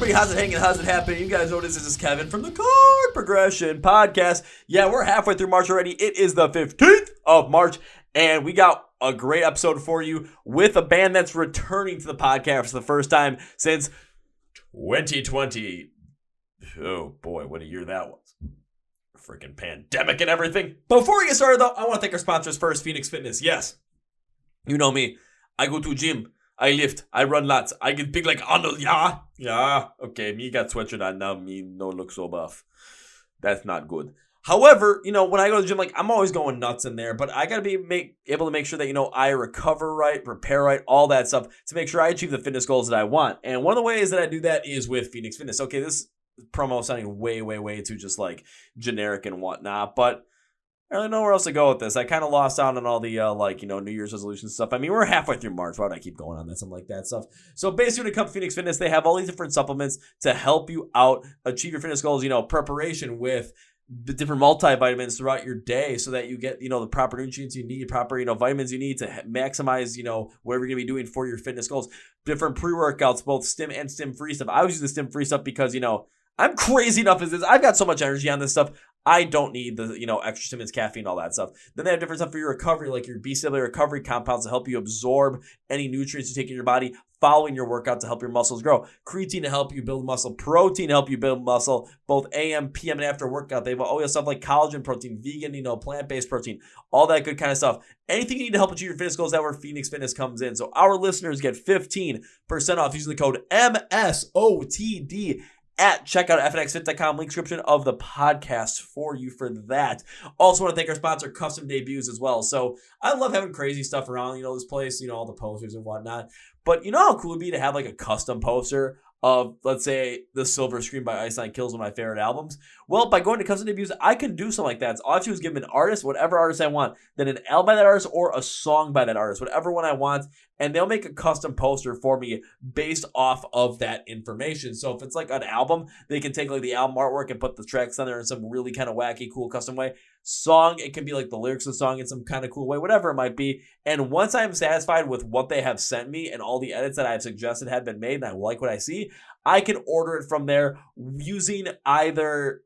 everybody? How's it hanging? How's it happening? You guys know this is Kevin from the Chord Progression Podcast. Yeah, we're halfway through March already. It is the 15th of March, and we got a great episode for you with a band that's returning to the podcast for the first time since 2020. Oh boy, what a year that was. Freaking pandemic and everything. Before we get started though, I want to thank our sponsors first, Phoenix Fitness. Yes, you know me. I go to gym. I lift, I run lots, I get big like Arnold, yeah, okay, me got sweatshirt on now, me no look so buff. That's not good. However, you know, when I go to the gym, like, I'm always going nuts in there, but I gotta be able to make sure that, you know, I recover right, prepare right, all that stuff to make sure I achieve the fitness goals that I want. And one of the ways that I do that is with Phoenix Fitness. Okay, this promo is sounding way too just like generic and whatnot, but I don't know where else to go with this. I kind of lost out on all the, New Year's resolution stuff. I mean, we're halfway through March. Why would I keep going on this? Something like that stuff. So basically, when it comes to Phoenix Fitness, they have all these different supplements to help you out, achieve your fitness goals, you know, preparation with the different multivitamins throughout your day so that you get, you know, the proper nutrients you need, proper, you know, vitamins you need to maximize, you know, whatever you're going to be doing for your fitness goals. Different pre-workouts, both stim and stim-free stuff. I always use the stim-free stuff because, you know, I'm crazy enough as this. I've got so much energy on this stuff. I don't need the, you know, extra stimulants, caffeine, all that stuff. Then they have different stuff for your recovery, like your B-cell recovery compounds to help you absorb any nutrients you take in your body following your workout to help your muscles grow. Creatine to help you build muscle. Protein to help you build muscle, both AM, PM, and after workout. They have all stuff like collagen protein, vegan, you know, plant-based protein, all that good kind of stuff. Anything you need to help achieve your fitness goals, that's where Phoenix Fitness comes in. So our listeners get 15% off using the code MSOTD at checkout at fnxfit.com, link description of the podcast for you for that. Also want to thank our sponsor, Custom Debuts, as well. So I love having crazy stuff around, you know, this place, you know, all the posters and whatnot. But you know how cool it'd be to have like a custom poster of, let's say, The Silver Screen by Iceland Kills, one of my favorite albums? Well, by going to Custom Debuts, I can do something like that. So all I have to do is give them an artist, whatever artist I want, then an album by that artist or a song by that artist, whatever one I want, and they'll make a custom poster for me based off of that information. So if it's like an album, they can take like the album artwork and put the tracks on there in some really kind of wacky, cool custom way. Song, it can be like the lyrics of the song in some kind of cool way, whatever it might be. And once I'm satisfied with what they have sent me and all the edits that I've suggested have been made and I like what I see, I can order it from there using either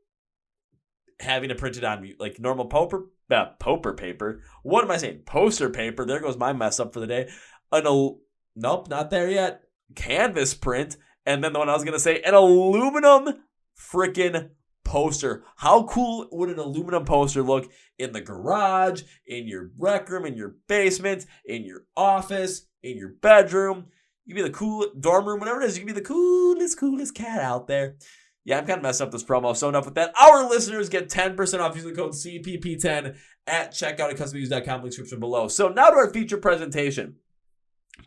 having it printed on like normal poster paper. What am I saying? Poster paper. There goes my mess up for the day. Nope, not there yet. Canvas print. And then the one I was going to say, an aluminum freaking poster. How cool would an aluminum poster look in the garage, in your rec room, in your basement, in your office, in your bedroom? You can be the cool dorm room, whatever it is. You can be the coolest cat out there. Yeah, I'm kind of messing up this promo. So enough with that. Our listeners get 10% off using the code CPP10 at checkout at customuse.com, link description below. So now to our feature presentation.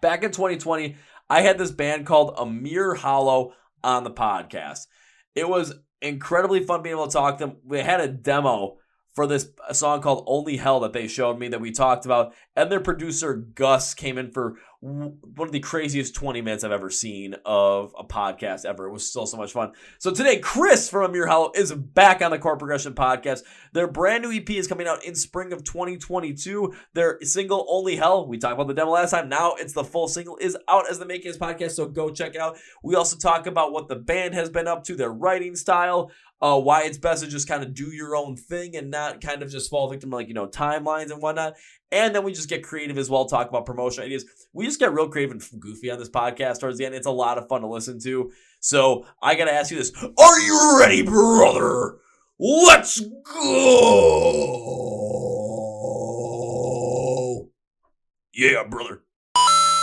Back in 2020, I had this band called Amir Hollow on the podcast. It was incredibly fun being able to talk to them. We had a demo for this song called Only Hell that they showed me that we talked about. And their producer, Gus, came in for one of the craziest 20 minutes I've ever seen of a podcast ever. It was still so much fun. So today, Chris from Amir Hollow is back on the Chord Progression Podcast. Their brand new EP is coming out in spring of 2022. Their single, Only Hell, we talked about the demo last time. Now it's the full single, is out as the Making This Podcast, so go check it out. We also talk about what the band has been up to, their writing style, why it's best to just kind of do your own thing and not kind of just fall victim to, like, you know, timelines and whatnot. And then we just get creative as well, talk about promotion ideas. We just get real creative and goofy on this podcast towards the end. It's a lot of fun to listen to. So I got to ask you this. Are you ready, brother? Let's go. Yeah, brother.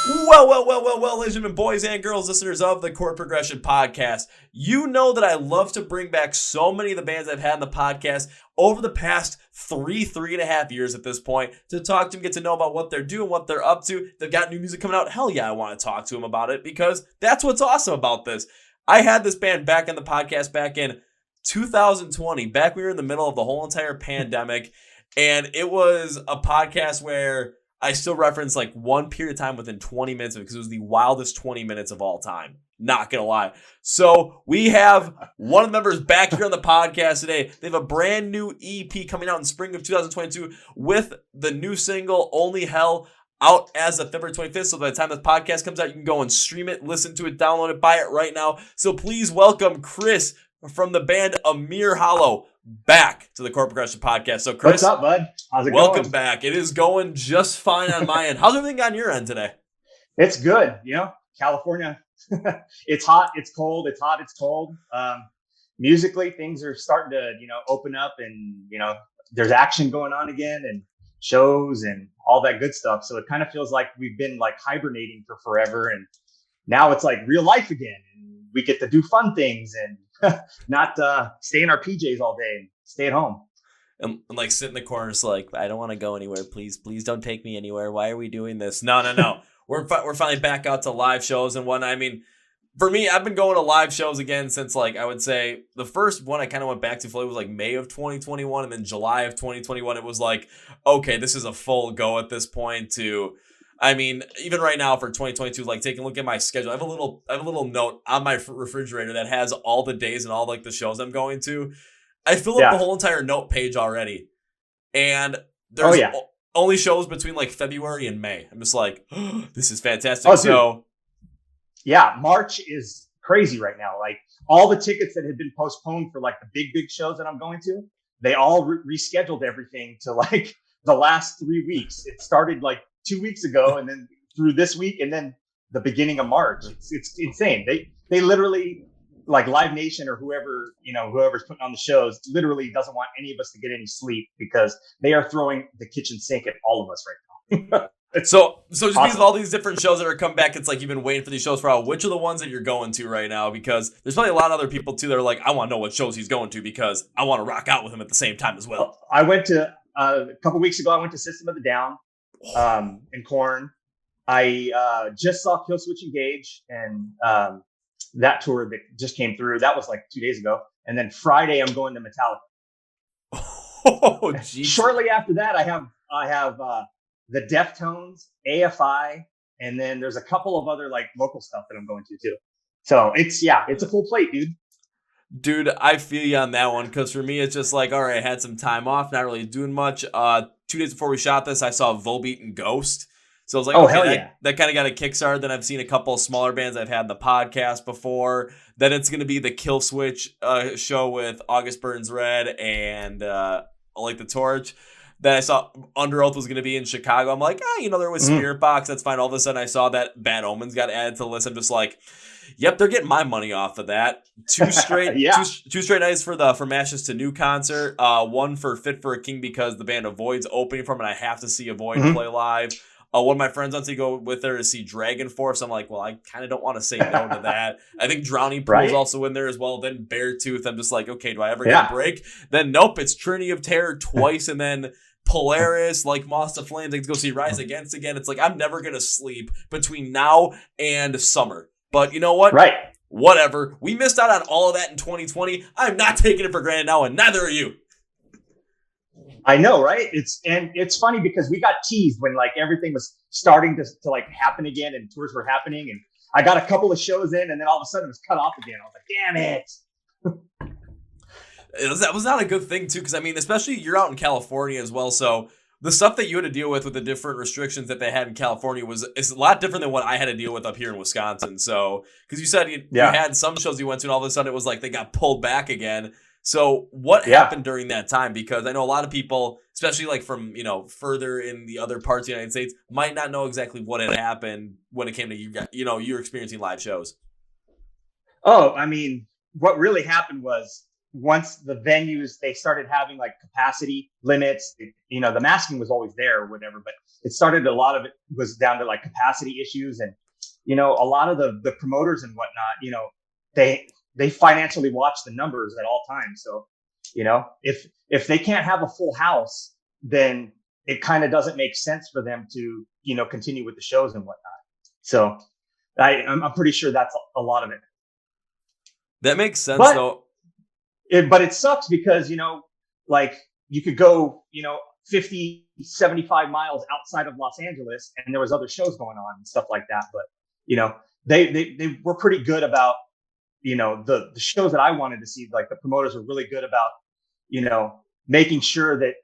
Well, ladies and gentlemen, boys and girls, listeners of the Chord Progression Podcast, you know that I love to bring back so many of the bands I've had on the podcast over the past three and a half years at this point to talk to them, get to know about what they're doing, what they're up to. They've got new music coming out. Hell yeah, I want to talk to them about it because that's what's awesome about this. I had this band back on the podcast back in 2020, back when we were in the middle of the whole entire pandemic, and it was a podcast where I still reference like one period of time within 20 minutes because it was the wildest 20 minutes of all time. Not going to lie. So we have one of the members back here on the podcast today. They have a brand new EP coming out in spring of 2022 with the new single, Only Hell. out as of February 25th. So by the time this podcast comes out, you can go and stream it, listen to it, download it, buy it right now. So please welcome Chris from the band Amir Hollow back to the Chord Progression Podcast. So Chris, what's up, bud? How's it welcome going? back. It is going just fine on my end. How's everything on your end today? It's good. California, it's hot, it's cold, it's hot, it's cold. Musically, things are starting to, open up, and, there's action going on again, and shows and all that good stuff. So it kind of feels like we've been like hibernating for forever, and now it's like real life again, and we get to do fun things and not stay in our PJs all day and stay at home. And like sit in the corners like, I don't want to go anywhere. Please don't take me anywhere. Why are we doing this? No. We're finally back out to live shows and whatnot. I mean, for me, I've been going to live shows again since, like, I would say the first one I kind of went back to fully was like May of 2021, and then July of 2021. It was like, okay, this is a full go at this point. To, I mean, even right now for 2022, like taking a look at my schedule, I have a little note on my refrigerator that has all the days and all like the shows I'm going to. I fill up the whole entire note page already, and there's only shows between like February and May. I'm just like, oh, this is fantastic. Oh, so. Yeah, March is crazy right now. Like all the tickets that had been postponed for like the big shows that I'm going to, they all rescheduled everything to like the last 3 weeks. It started like 2 weeks ago, and then through this week, and then the beginning of March. It's insane. They literally, like Live Nation or whoever's putting on the shows, literally doesn't want any of us to get any sleep because they are throwing the kitchen sink at all of us right now. So just awesome. Because of all these different shows that are coming back, it's like you've been waiting for these shows for a while. Which are the ones that you're going to right now? Because there's probably a lot of other people too that are like, I want to know what shows he's going to because I want to rock out with him at the same time as well. I went to a couple weeks ago. I went to System of the Down, in Korn. I just saw Killswitch Engage, and that tour that just came through. That was like 2 days ago. And then Friday, I'm going to Metallica. Oh, geez. Shortly after that, I have the Deftones, AFI, and then there's a couple of other like local stuff that I'm going to too. So it's a full plate, dude. Dude, I feel you on that one, because for me, it's just like, all right, I had some time off, not really doing much. 2 days before we shot this, I saw Volbeat and Ghost. So I was like, oh, okay, hell yeah. That kind of got a kickstart. Then I've seen a couple of smaller bands I've had in the podcast before. Then it's going to be the Killswitch show with August Burns Red and Like the Torch. Then I saw Under Oath was going to be in Chicago. I'm like, there was Spirit Box. That's fine. All of a sudden, I saw that Bad Omens got added to the list. I'm just like, yep, they're getting my money off of that. Two straight nights for the From Ashes to New concert. One for Fit for a King because the band Avoid's opening for them, and I have to see Avoid play live. One of my friends wants to go with her to see Dragon Force. I'm like, well, I kind of don't want to say no to that. I think Drowning Pool is also in there as well. Then Beartooth. I'm just like, okay, do I ever get a break? Then nope, it's Trinity of Terror twice, and then Polaris, like Moss to Flames. I get to go see Rise Against again. It's like I'm never gonna sleep between now and summer. But you know what? Right. Whatever. We missed out on all of that in 2020. I'm not taking it for granted now, and neither are you. I know, right? It's funny because we got teased when like everything was starting to like happen again and tours were happening, and I got a couple of shows in, and then all of a sudden it was cut off again. I was like, damn it. That was not a good thing too, because I mean, especially you're out in California as well, so the stuff that you had to deal with the different restrictions that they had in California is a lot different than what I had to deal with up here in Wisconsin. So, because you said you had some shows you went to, and all of a sudden it was like they got pulled back again. So what happened during that time? Because I know a lot of people, especially like from, further in the other parts of the United States, might not know exactly what had happened when it came to you're experiencing live shows. Oh, I mean, what really happened was once the venues, they started having like capacity limits, the masking was always there or whatever, but a lot of it was down to like capacity issues. And, a lot of the promoters and whatnot, they financially watch the numbers at all times. So, if they can't have a full house, then it kind of doesn't make sense for them to, continue with the shows and whatnot. So I'm pretty sure that's a lot of it. That makes sense though. But it sucks because, like you could go, 50, 75 miles outside of Los Angeles and there was other shows going on and stuff like that. But, they were pretty good about, the shows that I wanted to see. Like the promoters were really good about, making sure that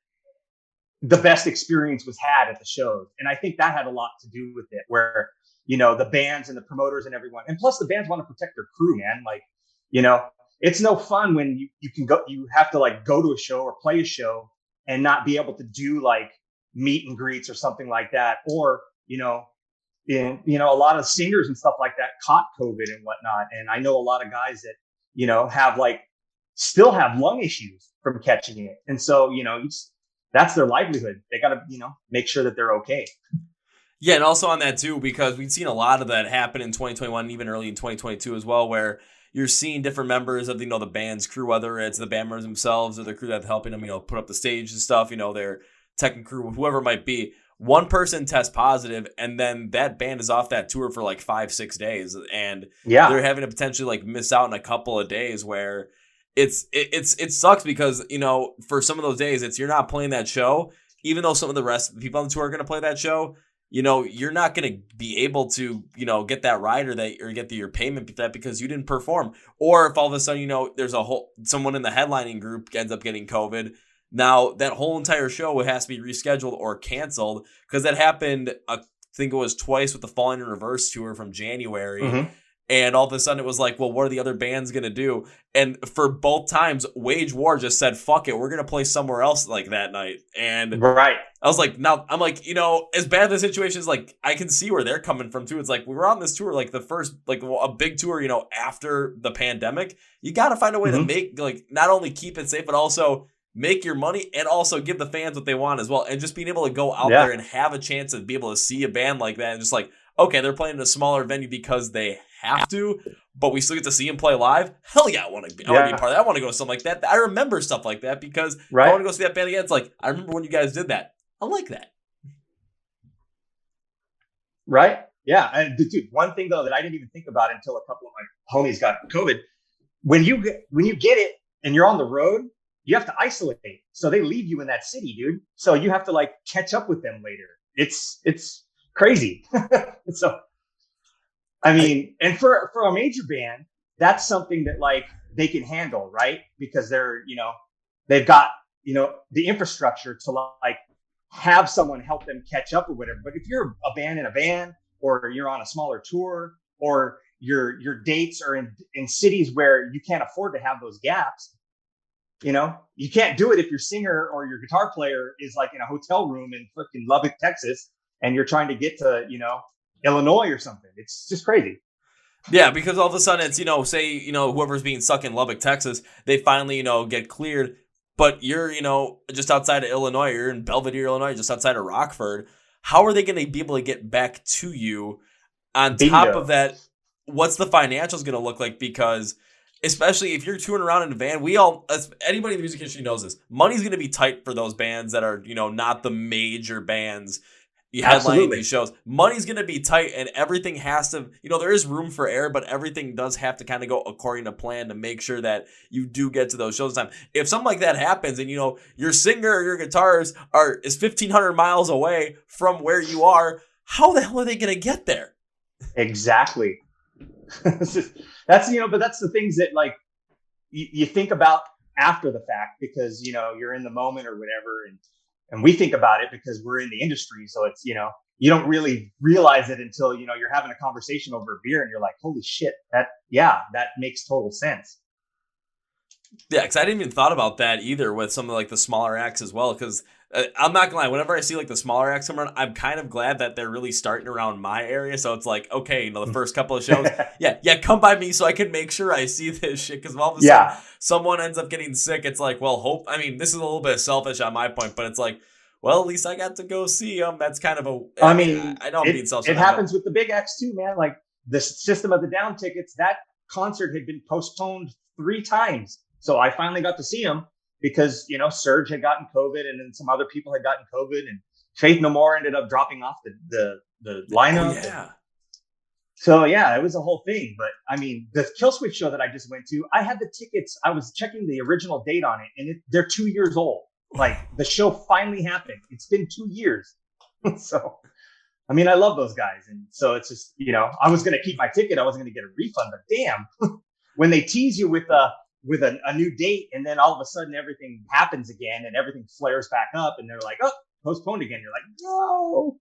the best experience was had at the shows. And I think that had a lot to do with it, where, the bands and the promoters and everyone, and plus the bands want to protect their crew, man. Like, you know, it's no fun when you have to like go to a show or play a show and not be able to do like meet and greets or something like that. Or, a lot of singers and stuff like that caught COVID and whatnot. And I know a lot of guys that, have like still have lung issues from catching it. And so, that's their livelihood. They got to, make sure that they're okay. Yeah, and also on that too, because we've seen a lot of that happen in 2021 and even early in 2022 as well, where you're seeing different members of, the band's crew, whether it's the band members themselves or the crew that's helping them, put up the stage and stuff, their tech and crew, whoever it might be. One person tests positive, and then that band is off that tour for like 5-6 days, and they're having to potentially like miss out in a couple of days where it sucks because, for some of those days, you're not playing that show, even though some of the rest of the people on the tour are going to play that show. You're not going to be able to, get that ride or get your payment for that because you didn't perform. Or if all of a sudden, there's someone in the headlining group ends up getting COVID. Now that whole entire show has to be rescheduled or canceled, because that happened, I think it was twice with the Falling in Reverse tour from January. Mm-hmm. And all of a sudden it was like, well, what are the other bands going to do? And for both times, Wage War just said, fuck it, we're going to play somewhere else like that night. And right. I was like, now I'm like, as bad as the situation is, like, I can see where they're coming from too. It's like, we were on this tour, like the first, like a big tour, after the pandemic. You got to find a way to make, like, not only keep it safe, but also make your money and also give the fans what they want as well. And just being able to go out there and have a chance to be able to see a band like that and just like, okay, they're playing in a smaller venue because they have to, but we still get to see them play live. Hell yeah, I want to be a part of that. I want to go to something like that. I remember stuff like that because I want to go see that band again. It's like, I remember when you guys did that. I like that. Right? Yeah. And dude, one thing though that I didn't even think about until a couple of my homies got COVID. When you get it and you're on the road, you have to isolate. So they leave you in that city, dude. So you have to like catch up with them later. It's crazy. So, I mean, and for a major band, that's something that like they can handle, right? Because they're, they've got, the infrastructure to like have someone help them catch up or whatever. But if you're a band in a van, or you're on a smaller tour, or your dates are in cities where you can't afford to have those gaps, you can't do it if your singer or your guitar player is like in a hotel room in fucking Lubbock, Texas, and you're trying to get to, Illinois or something. It's just crazy. Yeah, because all of a sudden it's, say, whoever's being stuck in Lubbock, Texas, they finally, get cleared, but you're, just outside of Illinois, you're in Belvedere, Illinois, just outside of Rockford. How are they going to be able to get back to you? On top of that, what's the financials going to look like? Because especially if you're touring around in a van, anybody in the music industry knows this. Money's going to be tight for those bands that are, not the major bands. You headlining these shows. Money's going to be tight, and everything has to, there is room for error, but everything does have to kind of go according to plan to make sure that you do get to those shows in time. If something like that happens and, your singer or your guitarist is 1,500 miles away from where you are, how the hell are they going to get there? Exactly. That's, but that's the things that like you think about after the fact because, you're in the moment or whatever. And we think about it because we're in the industry. So it's, you don't really realize it until, you're having a conversation over a beer and you're like, holy shit, that makes total sense. Yeah, because I didn't even thought about that either with some of like the smaller acts as well. Because I'm not gonna lie, whenever I see like the smaller acts come around, I'm kind of glad that they're really starting around my area. So it's like, okay, the first couple of shows, come by me so I can make sure I see this shit. Because all of a sudden, someone ends up getting sick. It's like, well, this is a little bit selfish on my point, but it's like, well, at least I got to go see them. That's kind of I know I'm being selfish. It happens with the big acts too, man. Like the System of the Down tickets, that concert had been postponed 3 times. So I finally got to see them because, Surge had gotten COVID and then some other people had gotten COVID and Faith No More ended up dropping off the lineup. Oh, yeah. So, yeah, it was a whole thing. But, the Killswitch show that I just went to, I had the tickets. I was checking the original date on it, and they're 2 years old. Like, the show finally happened. It's been 2 years. So, I love those guys. And so it's just, I was going to keep my ticket. I wasn't going to get a refund. But damn, when they tease you with a new date and then all of a sudden everything happens again and everything flares back up and they're like, oh, postponed again. You're like, no.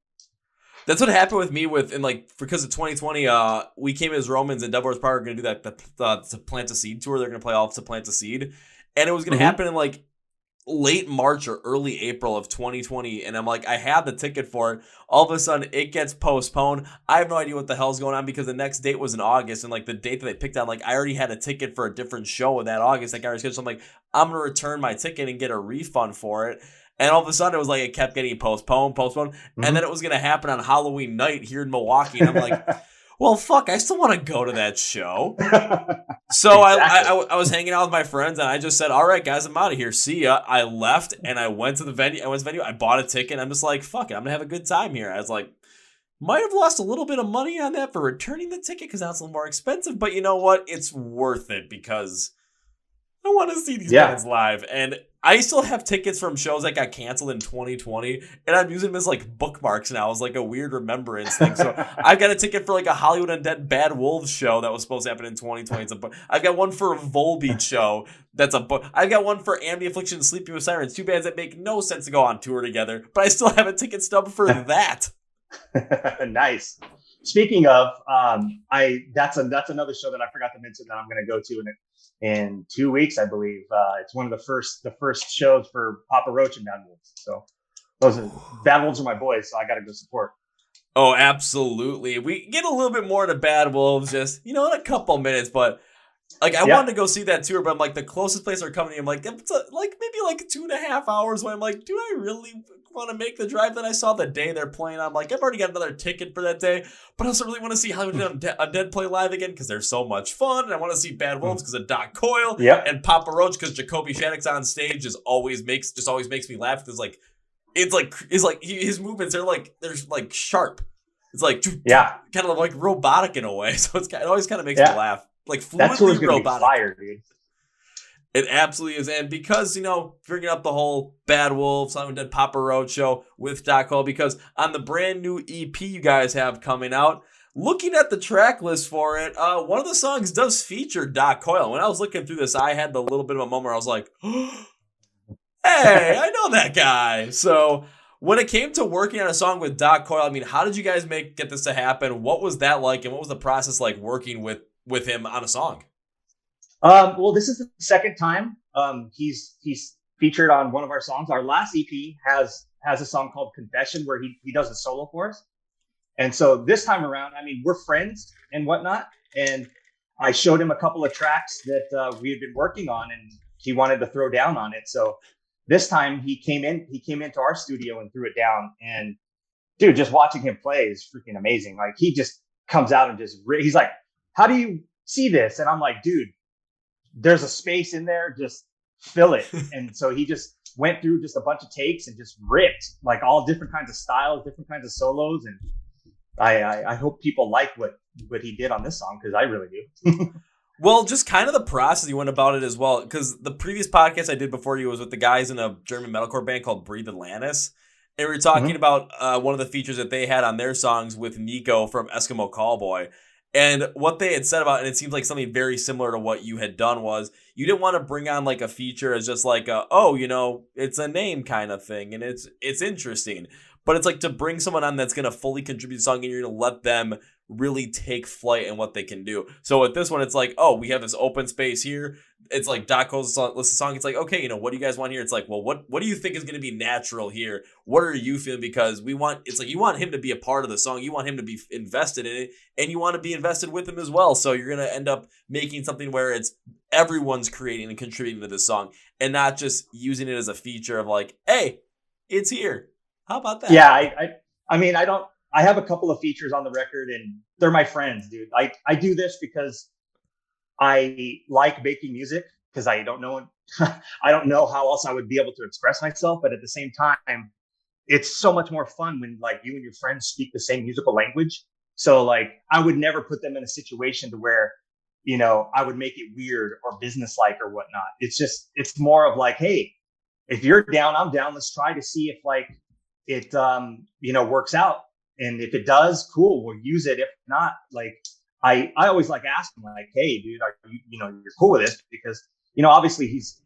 That's what happened with me because of 2020, we came as Romans and Double Earth Power were going to do that to Plant a Seed tour. They're going to play off to Plant a Seed. And it was going to happen in like late March or early April of 2020. And I'm like, I had the ticket for it. All of a sudden it gets postponed. I have no idea what the hell's going on because the next date was in August. And like the date that they picked out, like I already had a ticket for a different show in that August. Like I already scheduled. So I'm like, I'm going to return my ticket and get a refund for it. And all of a sudden, it was like it kept getting postponed. And then it was going to happen on Halloween night here in Milwaukee. And I'm like, well, fuck, I still want to go to that show. So exactly. I was hanging out with my friends, and I just said, all right, guys, I'm out of here. See ya. I left, and I went to the venue. I bought a ticket, and I'm just like, fuck it, I'm going to have a good time here. I was like, might have lost a little bit of money on that for returning the ticket because now it's a little more expensive. But you know what? It's worth it because I want to see these bands live. And I still have tickets from shows that got canceled in 2020, and I'm using them as like bookmarks now as like a weird remembrance thing. So I've got a ticket for like a Hollywood Undead Bad Wolves show that was supposed to happen in 2020. I've got one for a Volbeat show. That's a book. I've got one for Amity Affliction and Sleeping with Sirens, two bands that make no sense to go on tour together, but I still have a ticket stub for that. Nice. Speaking of, that's another show that I forgot to mention that I'm going to go to in 2 weeks, I believe. It's one of the first shows for Papa Roach and Bad Wolves. So Bad Wolves are my boys, so I got to go support. Oh, absolutely. We get a little bit more to Bad Wolves just, in a couple minutes, but like I wanted to go see that tour, but I'm like the closest place they're coming to, I'm like, it's maybe like 2.5 hours away. I'm like, do I really want to make the drive? Then I saw the day they're playing. I'm like, I've already got another ticket for that day, but I also really want to see Hollywood Undead play live again because they're so much fun. And I want to see Bad Wolves because of Doc Coyle and Papa Roach because Jacoby Shaddix on stage just always makes me laugh. Because his movements they're like sharp. It's like kind of like robotic in a way. So it always kind of makes me laugh. Like fluidly robotic. Fire, dude. It absolutely is. And because, bringing up the whole Bad Wolves, Hollywood Undead Papa Roach show with Doc Coyle, because on the brand new EP you guys have coming out, looking at the track list for it, one of the songs does feature Doc Coyle. When I was looking through this, I had a little bit of a moment where I was like, hey, I know that guy. So when it came to working on a song with Doc Coyle, I mean, how did you guys get this to happen? What was that like? And what was the process like working with him on a song? Well, this is the second time he's featured on one of our songs. Our last EP has a song called Confession where he does a solo for us. And so this time around, I mean, we're friends and whatnot. And I showed him a couple of tracks that we had been working on and he wanted to throw down on it. So this time he came into our studio and threw it down. And dude, just watching him play is freaking amazing. Like he just comes out and he's like, how do you see this? And I'm like, dude, there's a space in there, just fill it. And so he just went through just a bunch of takes and just ripped like all different kinds of styles, different kinds of solos. And I hope people like what he did on this song because I really do. Well, just kind of the process you went about it as well, because the previous podcast I did before you was with the guys in a German metalcore band called Breathe Atlantis. And we were talking about one of the features that they had on their songs with Nico from Eskimo Callboy. And what they had said about, and it seems like something very similar to what you had done, was you didn't want to bring on like a feature as just like it's a name kind of thing, and it's interesting. But it's like to bring someone on that's going to fully contribute to the song, and you're going to let them really take flight in what they can do. So with this one, it's like, oh, we have this open space here. It's like Doc Cole's list of song. It's like, okay, what do you guys want here? It's like, well, what do you think is going to be natural here? What are you feeling? Because it's like you want him to be a part of the song. You want him to be invested in it, and you want to be invested with him as well. So you're going to end up making something where it's everyone's creating and contributing to the song, and not just using it as a feature of like, hey, it's here. How about that? Yeah, I mean, I have a couple of features on the record and they're my friends, dude. I do this because I like making music because I don't know how else I would be able to express myself. But at the same time, it's so much more fun when like you and your friends speak the same musical language. So like I would never put them in a situation to where, I would make it weird or businesslike or whatnot. It's more of like, hey, if you're down, I'm down. Let's try to see if like it, works out. And if it does, cool, we'll use it. If not, like, I always like asking like, hey, dude, are you, you're cool with this? Because, obviously he's,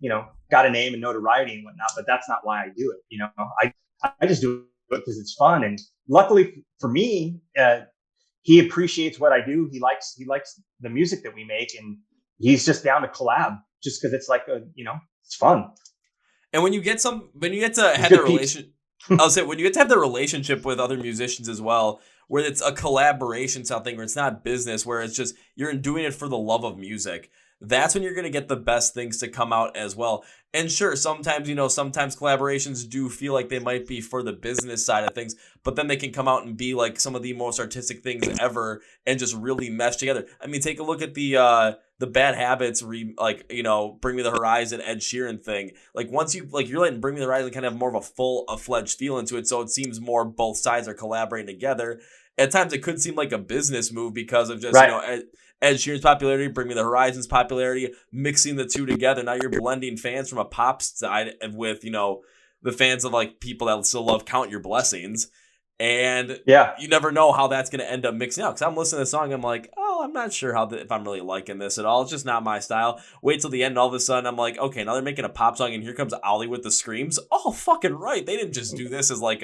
got a name and notoriety and whatnot, but that's not why I do it. I just do it because it's fun. And luckily for me, he appreciates what I do. He likes the music that we make, and he's just down to collab just because it's like it's fun. And when you get to have the relation, I'll say when you get to have the relationship with other musicians as well, where it's a collaboration something, where it's not business, where it's just you're doing it for the love of music. That's when you're going to get the best things to come out as well. And sure, sometimes, sometimes collaborations do feel like they might be for the business side of things, but then they can come out and be like some of the most artistic things ever and just really mesh together. I mean, take a look at the Bad Habits, Bring Me the Horizon, Ed Sheeran thing. Like once you're letting Bring Me the Horizon kind of have more of a fledged feel into it, so it seems more both sides are collaborating together. At times, it could seem like a business move because of just Ed Sheeran's popularity, Bring Me the Horizon's popularity, mixing the two together. Now you're blending fans from a pop side with the fans of like people that still love Count Your Blessings. And you never know how that's going to end up mixing out. Because I'm listening to the song, I'm like, oh, I'm not sure if I'm really liking this at all. It's just not my style. Wait till the end, all of a sudden, I'm like, okay, now they're making a pop song, and here comes Ollie with the screams. Oh, fucking right. They didn't just do this as like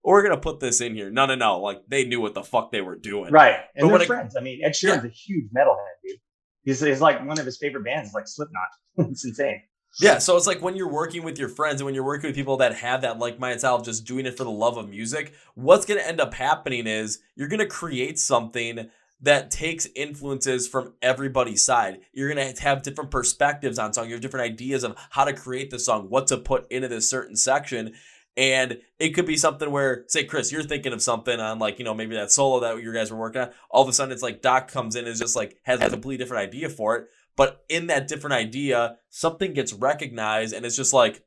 we're going to put this in here. No. Like, they knew what the fuck they were doing. Right. And they're friends. I mean, Ed Sheeran's a huge metalhead, dude. He's like one of his favorite bands is like Slipknot. It's insane. Yeah, so it's like when you're working with your friends and when you're working with people that have that like-minded style of just doing it for the love of music, what's going to end up happening is you're going to create something that takes influences from everybody's side. You're going to have different perspectives on song. You have different ideas of how to create the song, what to put into this certain section. And it could be something where, say, Chris, you're thinking of something on like, maybe that solo that you guys were working on. All of a sudden, it's like Doc comes in and is just like has a completely different idea for it. But in that different idea, something gets recognized and it's just like,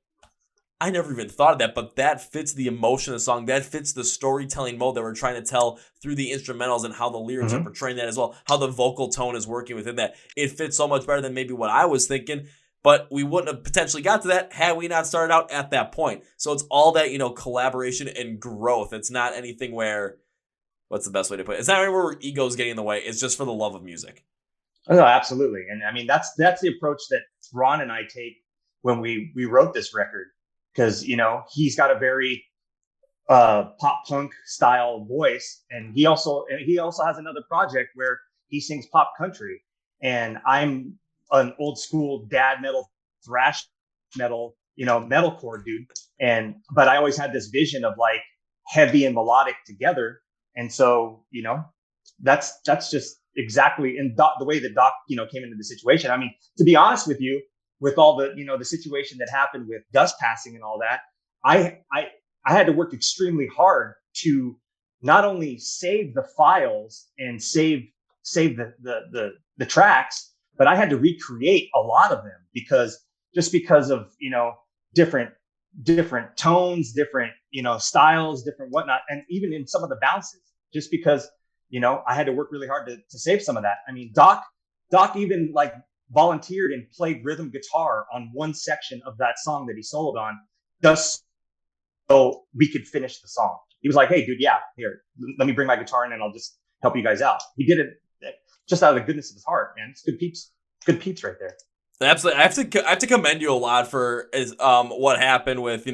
I never even thought of that, but that fits the emotion of the song. That fits the storytelling mode that we're trying to tell through the instrumentals and how the lyrics are portraying that as well, how the vocal tone is working within that. It fits so much better than maybe what I was thinking. But we wouldn't have potentially got to that had we not started out at that point. So it's all that, collaboration and growth. It's not anything where, what's the best way to put it? It's not anywhere where ego's getting in the way. It's just for the love of music. Oh, no, absolutely. And I mean, that's the approach that Ron and I take when we wrote this record. Because, he's got a very pop punk style voice. And he also has another project where he sings pop country. And I'm an old school dad metal, thrash metal, metalcore dude. But I always had this vision of like heavy and melodic together. And so, that's just exactly in the way that Doc, came into the situation. I mean, to be honest with you, with all the, the situation that happened with Gus passing and all that, I had to work extremely hard to not only save the files and save the tracks, but I had to recreate a lot of them because of, different tones, different, styles, different whatnot. And even in some of the bounces, just because, I had to work really hard to save some of that. I mean, Doc even like volunteered and played rhythm guitar on one section of that song that he soloed on just so we could finish the song. He was like, hey, dude, here, let me bring my guitar in and I'll just help you guys out. He did it just out of the goodness of his heart, man. It's good peeps right there. Absolutely. I have to commend you a lot for what happened with,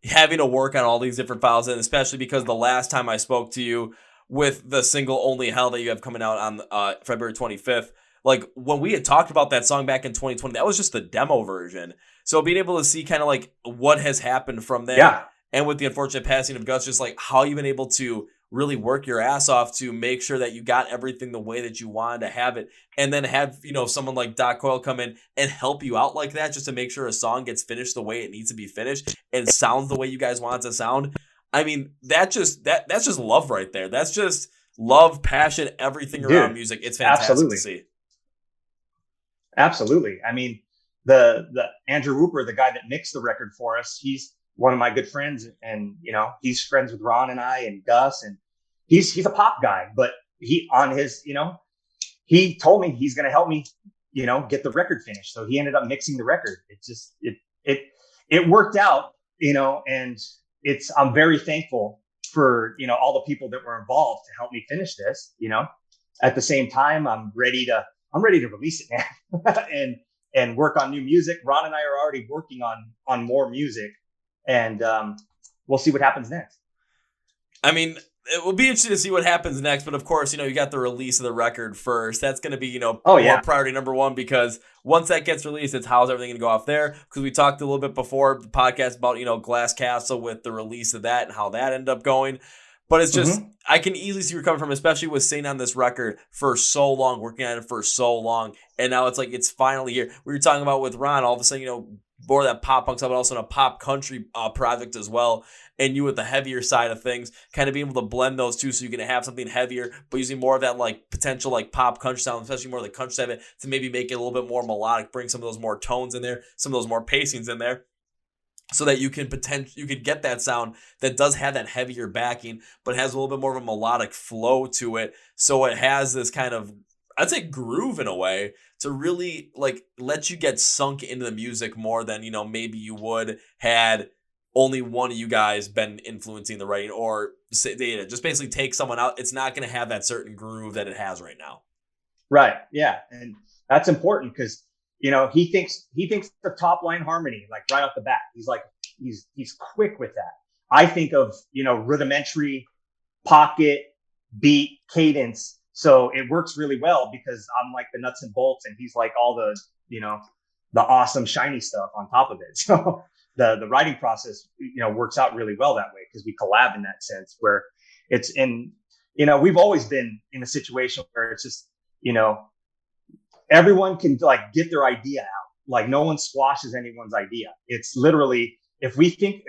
having to work on all these different files, and especially because the last time I spoke to you with the single Only Hell that you have coming out on February 25th, like when we had talked about that song back in 2020, that was just the demo version. So being able to see kind of like what has happened from there, and with the unfortunate passing of Gus, just like how you've been able to really work your ass off to make sure that you got everything the way that you wanted to have it, and then have someone like Doc Coyle come in and help you out like that just to make sure a song gets finished the way it needs to be finished and sounds the way you guys want it to sound. I mean, that's just love right there. That's just love, passion, everything around music. It's fantastic to see. Absolutely. I mean, the Andrew Rupert, the guy that mixed the record for us, he's one of my good friends, and he's friends with Ron and I and Gus, and he's a pop guy, but he told me he's going to help me, get the record finished. So he ended up mixing the record. It worked out, and I'm very thankful for, all the people that were involved to help me finish this, at the same time, I'm ready to release it, man, and work on new music. Ron and I are already working on more music, and we'll see what happens next. I mean, it will be interesting to see what happens next, but of course, you got the release of the record first. That's going to be, more priority number one, because once that gets released, it's how's everything going to go off there. Because we talked a little bit before the podcast about, Glass Castle with the release of that and how that ended up going. But it's just, I can easily see where you're coming from, especially with staying on this record for so long, working on it for so long. And now it's like, it's finally here. We were talking about with Ron, all of a sudden, more of that pop punk stuff, but also in a pop country project as well. And you with the heavier side of things, kind of being able to blend those two so you can have something heavier, but using more of that like potential like pop country sound, especially more of the country side of it, to maybe make it a little bit more melodic, bring some of those more tones in there, some of those more pacings in there, so that you could get that sound that does have that heavier backing, but has a little bit more of a melodic flow to it. So it has this kind of, I'd say, groove in a way to really like let you get sunk into the music more than, maybe you would had only one of you guys been influencing the writing, or just basically take someone out. It's not going to have that certain groove that it has right now. Right. Yeah. And that's important because, he thinks the top line harmony, like right off the bat, he's like, he's quick with that. I think of, rudimentary pocket beat cadence. So it works really well because I'm like the nuts and bolts and he's like all the, the awesome shiny stuff on top of it. So the writing process, works out really well that way because we collab in that sense where it's in, we've always been in a situation where it's just, everyone can like get their idea out. Like no one squashes anyone's idea. It's literally, if we think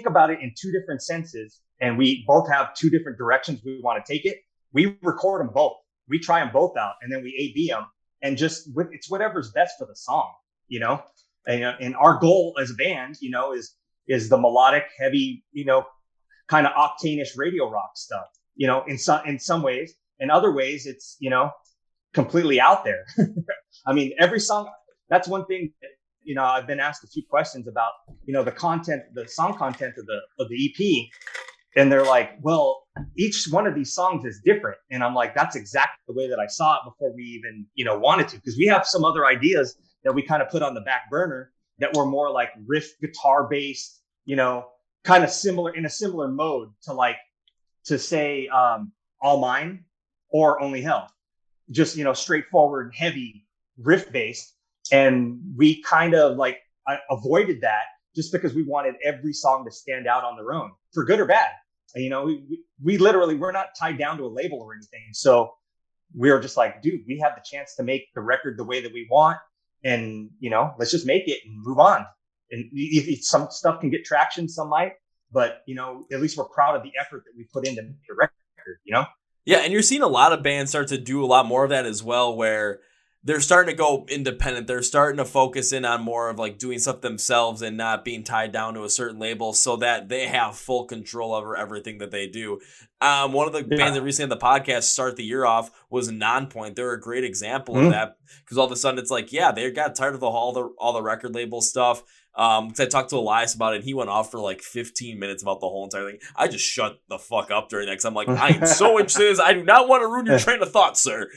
about it in two different senses and we both have two different directions we want to take it, we record them both. We try them both out and then we A/B them and it's whatever's best for the song, And our goal as a band, is the melodic, heavy, kind of octane-ish radio rock stuff, in some ways. In other ways, it's, completely out there. I mean, every song, that's one thing that, I've been asked a few questions about, the song content of the EP. And they're like, well, each one of these songs is different. And I'm like, that's exactly the way that I saw it before we even, wanted to, because we have some other ideas that we kind of put on the back burner that were more like riff guitar based, kind of similar in a similar mode to say, All Mine or Only Hell, just, straightforward, heavy riff based. And we kind of like avoided that just because we wanted every song to stand out on their own for good or bad. We literally, we're not tied down to a label or anything. So we were just like, dude, we have the chance to make the record the way that we want. And, let's just make it and move on. And some stuff can get traction, some might, but, at least we're proud of the effort that we put in to make the record, Yeah, and you're seeing a lot of bands start to do a lot more of that as well, where they're starting to go independent. They're starting to focus in on more of like doing stuff themselves and not being tied down to a certain label so that they have full control over everything that they do. One of the bands that recently had the podcast start the year off was Nonpoint. They're a great example of that because all of a sudden it's like, yeah, they got tired of all the record label stuff. Because I talked to Elias about it, and he went off for like 15 minutes about the whole entire thing. I just shut the fuck up during that because I'm like, I am so interested in this. I do not want to ruin your train of thought, sir.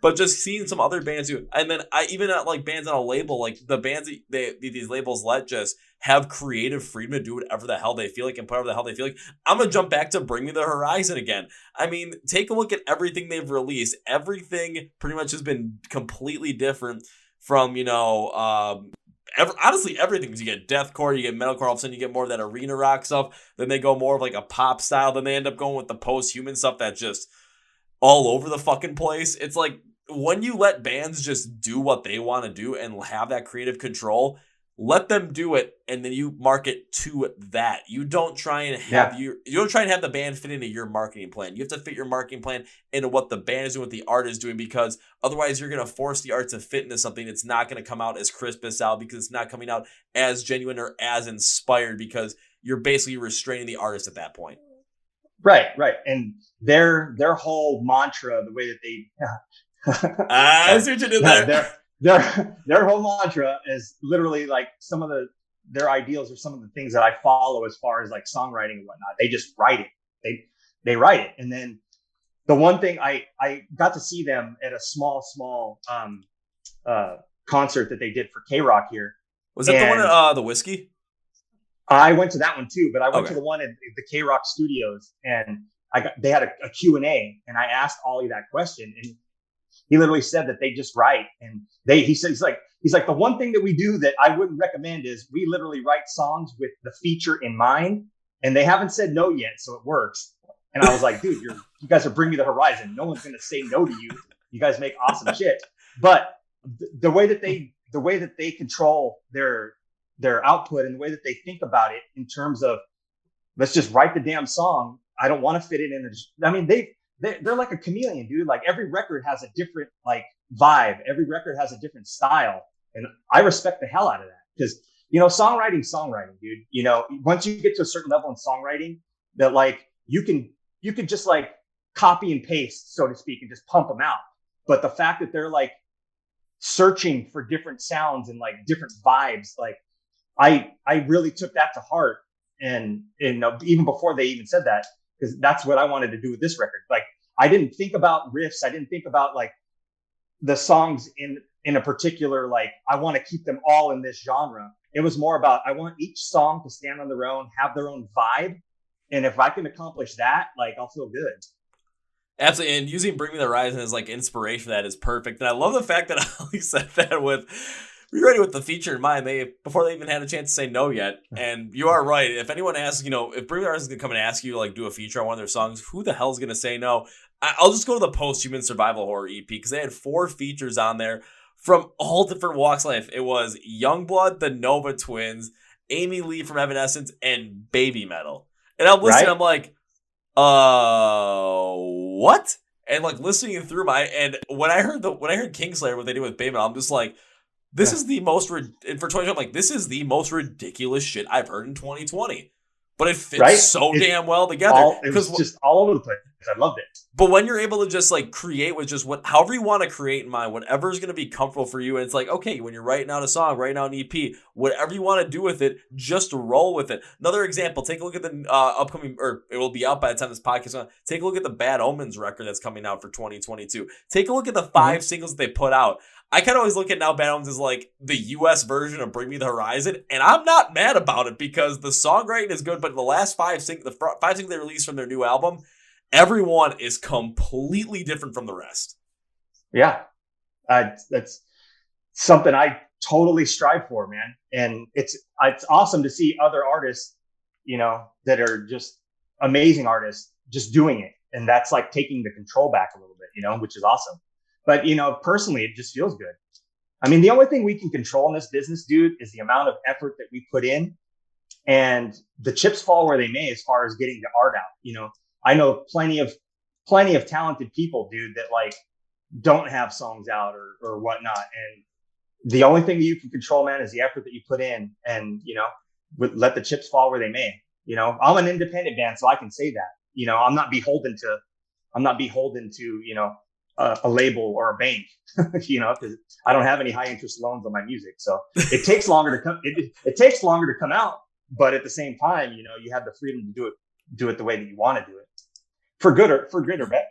But just seeing some other bands do it, and then I even at like bands on a label, like the bands that these labels let just have creative freedom to do whatever the hell they feel like and put whatever the hell they feel like. I'm gonna jump back to Bring Me the Horizon again. I mean, take a look at everything they've released. Everything pretty much has been completely different from honestly, everything. You get deathcore, you get metalcore, all of a sudden you get more of that arena rock stuff. Then they go more of like a pop style. Then they end up going with the post-human stuff that's just all over the fucking place. It's like when you let bands just do what they want to do and have that creative control, let them do it, and then you market to that. You don't try and have the band fit into your marketing plan. You have to fit your marketing plan into what the band is doing, what the art is doing, because otherwise you're going to force the art to fit into something. It's not going to come out as crisp as out because it's not coming out as genuine or as inspired because you're basically restraining the artist at that point. Right. And their whole mantra, the way that they I see what you did there. Their whole mantra is literally like some of their ideals are some of the things that I follow as far as like songwriting and whatnot. They just write it. They write it. And then the one thing I got to see them at a small concert that they did for K-Rock here. Was that the one at the Whiskey? I went to that one too, but I went to Okay. the one at the K Rock Studios, and they had a Q&A, and I asked Ollie that question, and he literally said that they just write, and he said he's like the one thing that we do that I wouldn't recommend is we literally write songs with the feature in mind, and they haven't said no yet, so it works. And I was like, dude, you guys are bringing me the horizon. No one's gonna say no to you. You guys make awesome shit. But the way that they control their output and the way that they think about it in terms of let's just write the damn song. I don't want to fit it in. I mean, they're like a chameleon, dude. Like every record has a different like vibe. Every record has a different style, and I respect the hell out of that because songwriting, dude. Once you get to a certain level in songwriting, that like you can just like copy and paste, so to speak, and just pump them out. But the fact that they're like searching for different sounds and like different vibes, like I really took that to heart. And even before they even said that, because that's what I wanted to do with this record. Like I didn't think about riffs. I didn't think about like the songs in a particular, like I want to keep them all in this genre. It was more about I want each song to stand on their own, have their own vibe. And if I can accomplish that, like I'll feel good. Absolutely, and using Bring Me the Horizon as like inspiration for that is perfect. And I love the fact that Ali said that with we're ready with the feature in mind. Before they even had a chance to say no yet. And you are right. If anyone asks, if Bring Me the Horizon is gonna come and ask you to like do a feature on one of their songs, who the hell is gonna say no? I'll just go to the Post-Human Survival Horror EP because they had 4 features on there from all different walks of life. It was Youngblood, the Nova Twins, Amy Lee from Evanescence, and Baby Metal. And I'm listening, I'm like, what? And like listening through and when I heard Kingslayer, what they did with Baby Metal, I'm just like, this is the most for 2020. I'm like, this is the most ridiculous shit I've heard in 2020. But it fits damn well together. It was just all over the place. I loved it. But when you're able to just like create with just however you want to create in mind, whatever is going to be comfortable for you, and it's like, okay, when you're writing out a song, writing out an EP, whatever you want to do with it, just roll with it. Another example, take a look at the upcoming, or it will be out by the time this podcast is on. Take a look at the Bad Omens record that's coming out for 2022. Take a look at the 5 singles that they put out. I kind of always look at now Bad Omens as like the US version of Bring Me the Horizon, and I'm not mad about it because the songwriting is good, but the last 5 singles they released from their new album, everyone is completely different from the rest. Yeah. That's something I totally strive for, man. And it's awesome to see other artists, that are just amazing artists just doing it. And that's like taking the control back a little bit, which is awesome. But, personally, it just feels good. I mean, the only thing we can control in this business, dude, is the amount of effort that we put in, and the chips fall where they may as far as getting the art out. I know plenty of talented people, dude, that like don't have songs out or whatnot. And the only thing that you can control, man, is the effort that you put in, and, let the chips fall where they may. I'm an independent band, so I can say that, I'm not beholden to, a label or a bank, because I don't have any high interest loans on my music. So it takes longer to come. It takes longer to come out, but at the same time, you have the freedom to do it the way that you want to do it, for good or bad,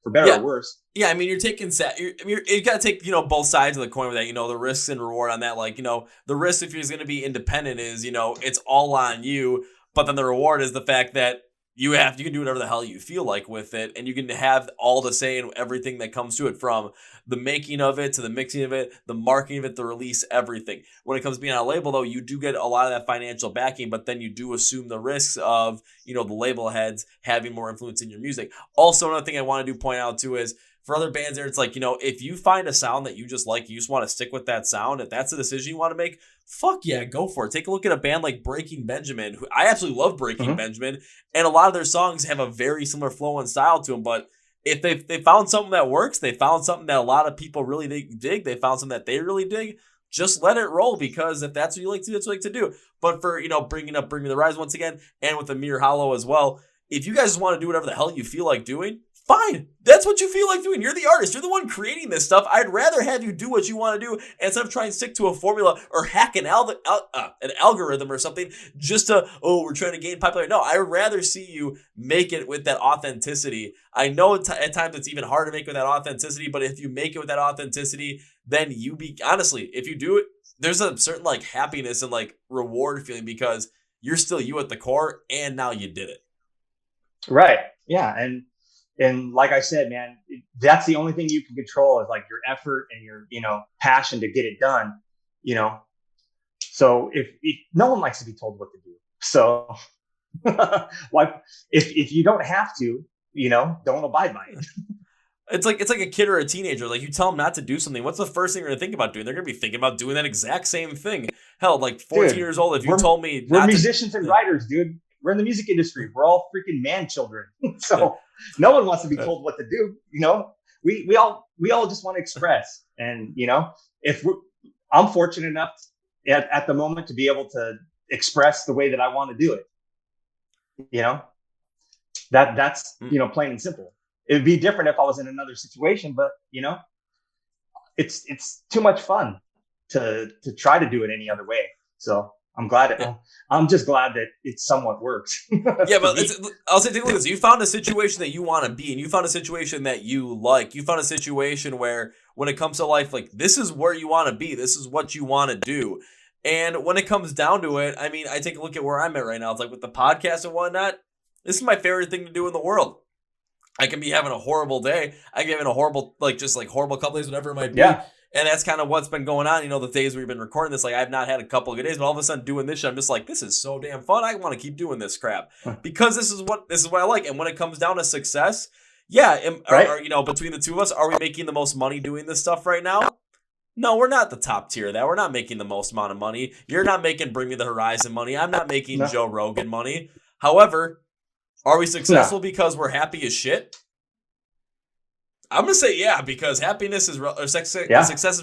for better or worse. Yeah, I mean, you're taking you got to take both sides of the coin with that. The risks and reward on that. Like the risk if you're going to be independent is it's all on you, but then the reward is the fact that you can do whatever the hell you feel like with it, and you can have all the say in everything that comes to it, from the making of it to the mixing of it, the marketing of it, the release, everything. When it comes to being on a label, though, you do get a lot of that financial backing, but then you do assume the risks of, the label heads having more influence in your music. Also, another thing I want to point out too is, for other bands there, it's like, if you find a sound that you just like, you just want to stick with that sound, if that's a decision you want to make, fuck yeah, go for it. Take a look at a band like Breaking Benjamin, who I absolutely love Breaking Benjamin, and a lot of their songs have a very similar flow and style to them, but if they found something that works, they found something that a lot of people really dig, they found something that they really dig, just let it roll, because if that's what you like to do, that's what you like to do. But for, bringing up Bring Me the Rise once again, and with Amir Hollow as well, if you guys just want to do whatever the hell you feel like doing, fine. That's what you feel like doing. You're the artist. You're the one creating this stuff. I'd rather have you do what you want to do instead of trying to stick to a formula or hack an algorithm or something just to, we're trying to gain popularity. No, I'd rather see you make it with that authenticity. I know at times it's even hard to make it with that authenticity, but if you make it with that authenticity, then honestly, if you do it, there's a certain like happiness and like reward feeling, because you're still you at the core, and now you did it. Right. Yeah. And like I said, man, that's the only thing you can control is like your effort and your, passion to get it done, you know? So if no one likes to be told what to do. So why, if you don't have to, don't abide by it. It's like a kid or a teenager. Like, you tell them not to do something. What's the first thing they're going to think about doing? They're going to be thinking about doing that exact same thing. Hell, like 14 years old, if you told me we're musicians and writers, dude. We're in the music industry. We're all freaking man children. So no one wants to be told what to do. We all just want to express. And, I'm fortunate enough at the moment to be able to express the way that I want to do it. That's plain and simple. It'd be different if I was in another situation, but it's too much fun to try to do it any other way. So I'm just glad that it somewhat works. Yeah, but I'll say, take a look at this. You found a situation that you want to be in. You found a situation that you like. You found a situation where when it comes to life, like, this is where you want to be. This is what you want to do. And when it comes down to it, I mean, I take a look at where I'm at right now. It's like with the podcast and whatnot, this is my favorite thing to do in the world. I can be having a horrible day. I can be having a horrible, horrible couple days, whatever it might be. Yeah. And that's kind of what's been going on. The days we've been recording this, like, I've not had a couple of good days, but all of a sudden doing this shit, I'm just like, this is so damn fun. I want to keep doing this crap because this is what I like. And when it comes down to success, between the two of us, are we making the most money doing this stuff right now? No, we're not the top tier of that. We're not making the most amount of money. You're not making Bring Me the Horizon money. I'm not making Joe Rogan money. However, are we successful because we're happy as shit? I'm going to say yeah, because success is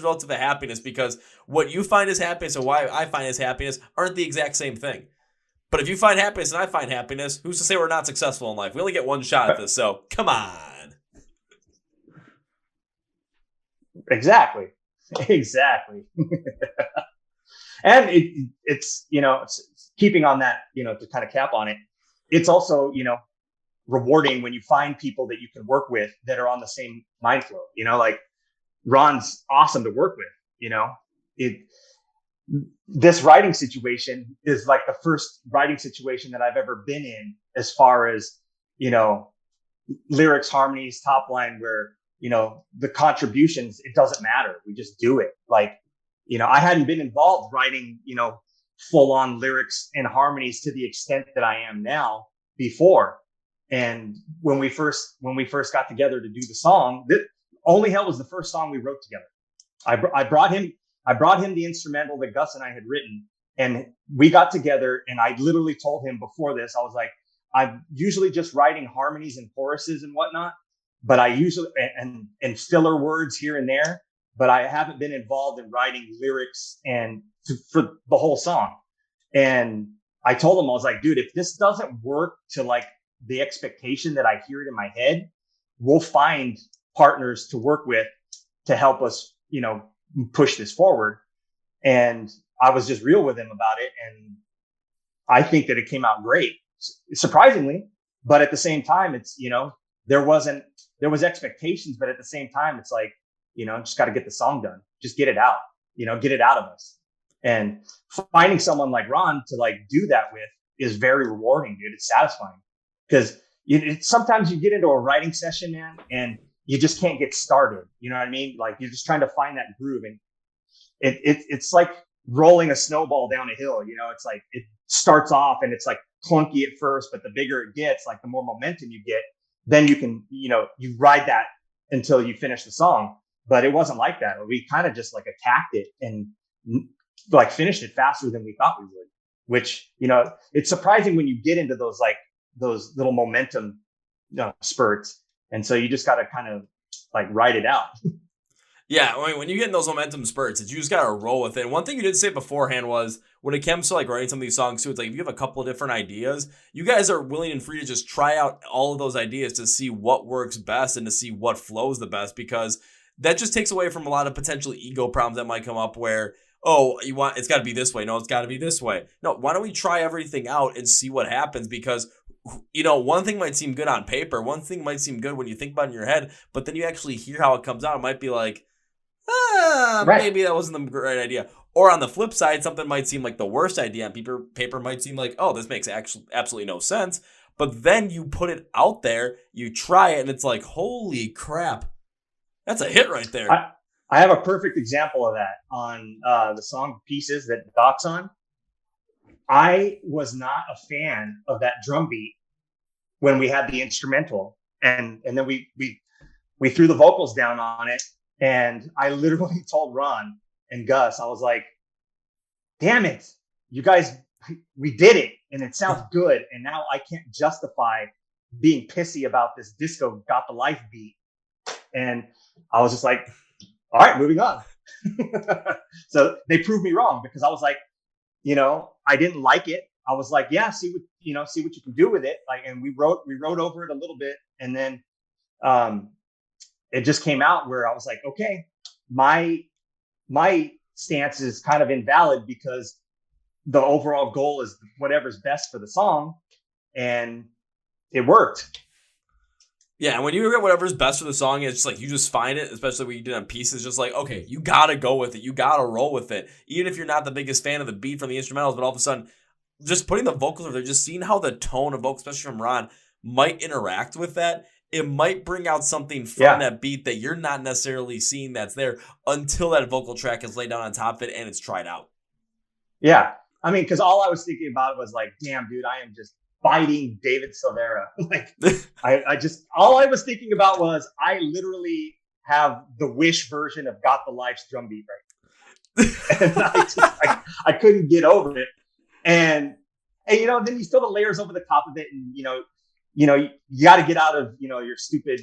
relative to happiness, because what you find as happiness and why I find as happiness aren't the exact same thing. But if you find happiness and I find happiness, who's to say we're not successful in life? We only get one shot at this, so come on. Exactly. And it's keeping on that, to kind of cap on it. It's also, rewarding when you find people that you can work with that are on the same mind flow. Like Ron's awesome to work with. This writing situation is like the first writing situation that I've ever been in as far as, lyrics, harmonies, top line, where, the contributions, it doesn't matter. We just do it. Like, I hadn't been involved writing, full on lyrics and harmonies to the extent that I am now before. And when we first got together to do the song, Only Hell was the first song we wrote together. I brought him the instrumental that Gus and I had written, and we got together, and I literally told him before this, I was like, I'm usually just writing harmonies and choruses and whatnot, but I usually, and filler words here and there, but I haven't been involved in writing lyrics for the whole song. And I told him, I was like, dude, if this doesn't work to like the expectation that I hear it in my head, we'll find partners to work with to help us, push this forward. And I was just real with him about it. And I think that it came out great, surprisingly, but at the same time, it's, there was expectations, but at the same time, it's like, just got to get the song done, just get it out, get it out of us. And finding someone like Ron to like do that with is very rewarding, dude. It's satisfying. Because sometimes you get into a writing session, man, and you just can't get started. You know what I mean? Like, you're just trying to find that groove, and it's like rolling a snowball down a hill. It's like it starts off and it's like clunky at first, but the bigger it gets, like the more momentum you get, then you can, you ride that until you finish the song. But it wasn't like that. We kind of just like attacked it and like finished it faster than we thought we would. Which, it's surprising when you get into those little momentum spurts. And so you just got to kind of like ride it out. Yeah, I mean, when you get in those momentum spurts, you just got to roll with it. One thing you did say beforehand was, when it comes to like writing some of these songs too, it's like if you have a couple of different ideas, you guys are willing and free to just try out all of those ideas to see what works best and to see what flows the best, because that just takes away from a lot of potential ego problems that might come up where, oh, it's got to be this way. No, it's got to be this way. No, why don't we try everything out and see what happens? Because, one thing might seem good on paper. One thing might seem good when you think about it in your head, but then you actually hear how it comes out. It might be like, Right. maybe that wasn't the right idea. Or on the flip side, something might seem like the worst idea on paper might seem like, oh, this makes actually absolutely no sense. But then you put it out there, you try it, and it's like, holy crap, that's a hit right there. I have a perfect example of that on the song Pieces that Doc's on. I was not a fan of that drum beat when we had the instrumental, and then we threw the vocals down on it, and I literally told Ron and Gus, I was like, damn it, you guys, we did it, and it sounds good, and now I can't justify being pissy about this disco got the life beat. And I was just like, all right, moving on. So they proved me wrong, because I was like, I didn't like it. I was like, yeah, see what you can do with it. Like, and we wrote over it a little bit, and then it just came out where I was like, okay, my stance is kind of invalid, because the overall goal is whatever's best for the song, and it worked. Yeah, and when you get whatever's best for the song, it's just like you just find it, especially when you did on Pieces, just like, okay, you gotta go with it. You gotta roll with it. Even if you're not the biggest fan of the beat from the instrumentals, but all of a sudden, just putting the vocals over there, just seeing how the tone of vocals, especially from Ron, might interact with that, it might bring out something from that beat that you're not necessarily seeing that's there until that vocal track is laid down on top of it and it's tried out. Yeah. I mean, because all I was thinking about was like, damn, dude, I am just fighting David Silvera. Like, all I was thinking about was I literally have the Wish version of Got the Life's drum beat right. And I couldn't get over it. And then you still the layers over the top of it, and you got to get out of your stupid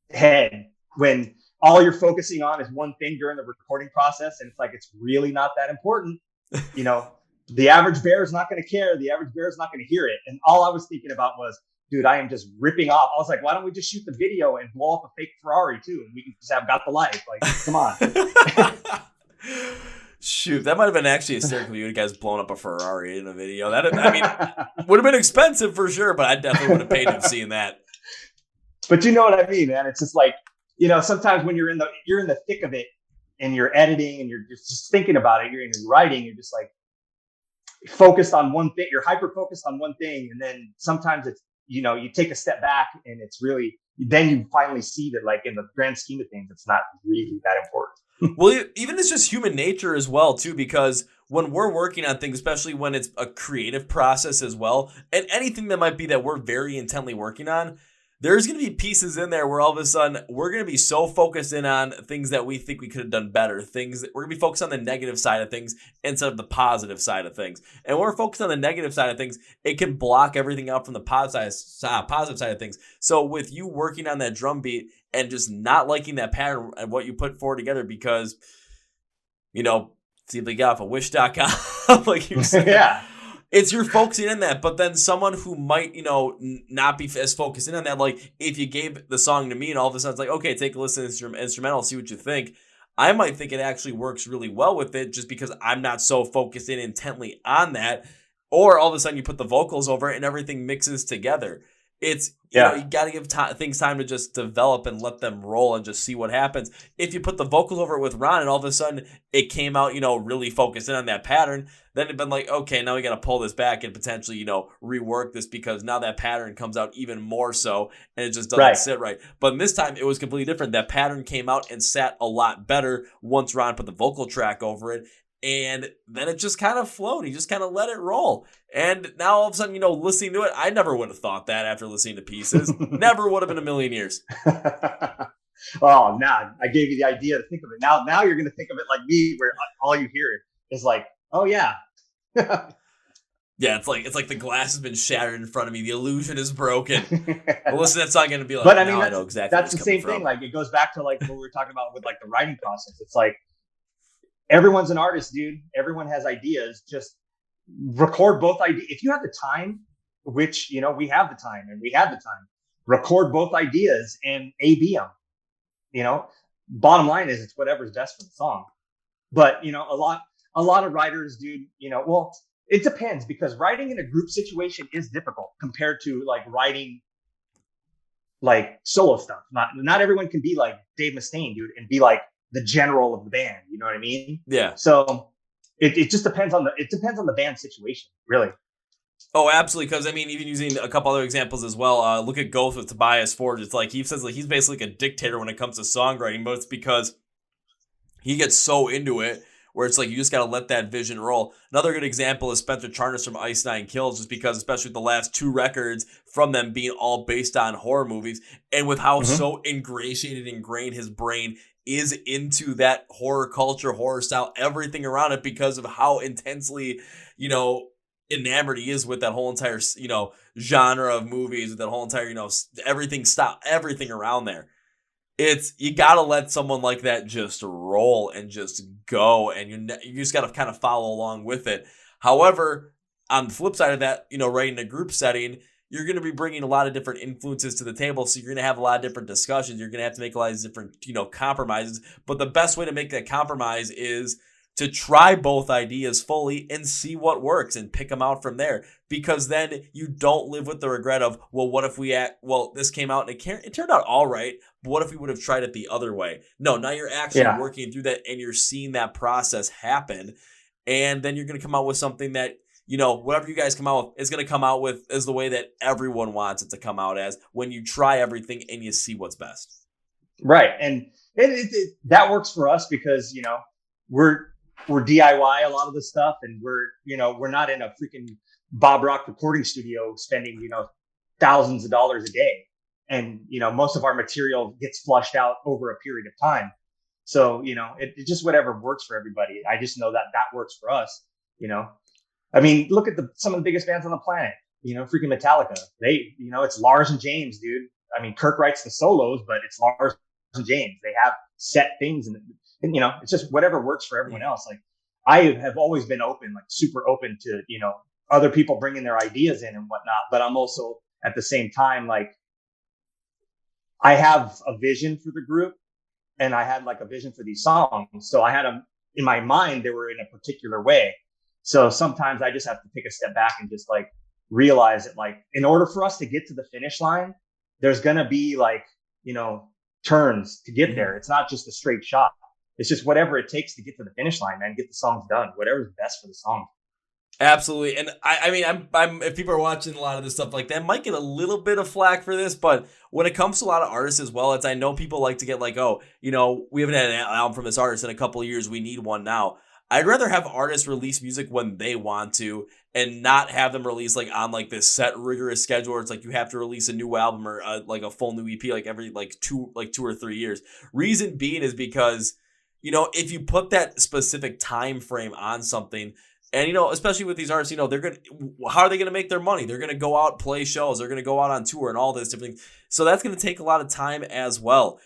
head when all you're focusing on is one thing during the recording process, and it's like it's really not that important. The average bear is not going to care. The average bear is not going to hear it. And all I was thinking about was, dude, I am just ripping off. I was like, why don't we just shoot the video and blow up a fake Ferrari too, and we can just have Got the Life? Like, come on. Shoot, that might have been actually hysterical. You guys blowing up a Ferrari in a video. That, I mean, would have been expensive for sure, but I definitely would have paid him seeing that. But you know what I mean, man. It's just like, sometimes when you're in the thick of it and you're editing and you're just thinking about it, you're writing, you're just like focused on one thing. You're hyper focused on one thing, and then sometimes it's you take a step back, and it's really then you finally see that, like, in the grand scheme of things, it's not really that important. Well, even it's just human nature as well, too, because when we're working on things, especially when it's a creative process as well, and anything that might be that we're very intently working on, there's going to be pieces in there where all of a sudden we're going to be so focused in on things that we think we could have done better, things that we're going to be focused on the negative side of things instead of the positive side of things. And when we're focused on the negative side of things, it can block everything out from the positive side of things. So with you working on that drum beat and just not liking that pattern and what you put forward together because, see if they got off of wish.com, like you said. Yeah. It's you're focusing in that, but then someone who might, not be as focused in on that, like if you gave the song to me and all of a sudden it's like, okay, take a listen to the instrumental, see what you think. I might think it actually works really well with it just because I'm not so focused in intently on that. Or all of a sudden you put the vocals over it and everything mixes together. It's, you got to give things time to just develop and let them roll and just see what happens. If you put the vocals over it with Ron and all of a sudden it came out, really focused in on that pattern, then it'd been like, okay, now we got to pull this back and potentially, rework this because now that pattern comes out even more so and it just doesn't sit right. But this time it was completely different. That pattern came out and sat a lot better once Ron put the vocal track over it. And then it just kind of flowed. He just kind of let it roll. And now all of a sudden, listening to it, I never would have thought that after listening to Pieces. Never would have in a million years. Oh, nah, I gave you the idea to think of it. Now you're going to think of it like me, where all you hear is like, oh, yeah. Yeah, it's like the glass has been shattered in front of me. The illusion is broken. Well, listen, that's not going to be like, but I mean, I know exactly that's the same thing. Like, it goes back to like what we were talking about with like the writing process. It's like, everyone's an artist, dude. Everyone has ideas. Just record both ideas. If you have the time, which, we have the time and we have the time, record both ideas and A/B them. Bottom line is it's whatever's best for the song. But, a lot of writers, dude, well, it depends, because writing in a group situation is difficult compared to like writing like solo stuff. Not everyone can be like Dave Mustaine, dude, and be like the general of the band. You know what I mean? Yeah. So it just depends on the band situation, really. Oh, absolutely. Because I mean, even using a couple other examples as well. Look at Ghost with Tobias Forge. It's like he says like he's basically like a dictator when it comes to songwriting, but it's because he gets so into it where it's like you just got to let that vision roll. Another good example is Spencer Charnas from Ice Nine Kills, just because, especially with the last 2 records from them being all based on horror movies, and with how so ingrained his brain is into that horror culture, horror style, everything around it, because of how intensely, enamored he is with that whole entire, genre of movies, with that whole entire, everything around there. You gotta let someone like that just roll and just go, and you just gotta kind of follow along with it. However, on the flip side of that, right in a group setting, you're going to be bringing a lot of different influences to the table, so you're going to have a lot of different discussions. You're going to have to make a lot of different, compromises. But the best way to make that compromise is to try both ideas fully and see what works and pick them out from there. Because then you don't live with the regret of, well, what if this came out and it turned out all right, but what if we would have tried it the other way? No, now you're actually working through that and you're seeing that process happen. And then you're going to come out with something that, whatever you guys come out with is going to come out with as the way that everyone wants it to come out as, when you try everything and you see what's best. Right. And that works for us because, we're DIY a lot of the stuff, and we're not in a freaking Bob Rock recording studio spending, thousands of dollars a day. And, most of our material gets flushed out over a period of time. So, it just whatever works for everybody. I just know that works for us, I mean, look at some of the biggest bands on the planet, freaking Metallica. They, it's Lars and James, dude. I mean, Kirk writes the solos, but it's Lars and James. They have set things, and it's just whatever works for everyone else. Like, I have always been open, like super open to, other people bringing their ideas in and whatnot. But I'm also at the same time, like, I have a vision for the group, and I had like a vision for these songs. So I had them in my mind, they were in a particular way. So sometimes I just have to take a step back and just like realize that, like, in order for us to get to the finish line, there's going to be like, turns to get there. It's not just a straight shot. It's just whatever it takes to get to the finish line, man, get the songs done, whatever's best for the song. Absolutely. And I mean, I'm if people are watching a lot of this stuff like that, might get a little bit of flack for this, but when it comes to a lot of artists as well, I know people like to get like, oh, we haven't had an album from this artist in a couple of years, we need one now. I'd rather have artists release music when they want to, and not have them release like on like this set rigorous schedule where it's like you have to release a new album or like a full new EP like every like 2 or 3 years. Reason being is because, if you put that specific time frame on something, and especially with these artists, how are they going to make their money? They're going to go out, play shows, they're going to go out on tour and all this different things. So that's going to take a lot of time as well.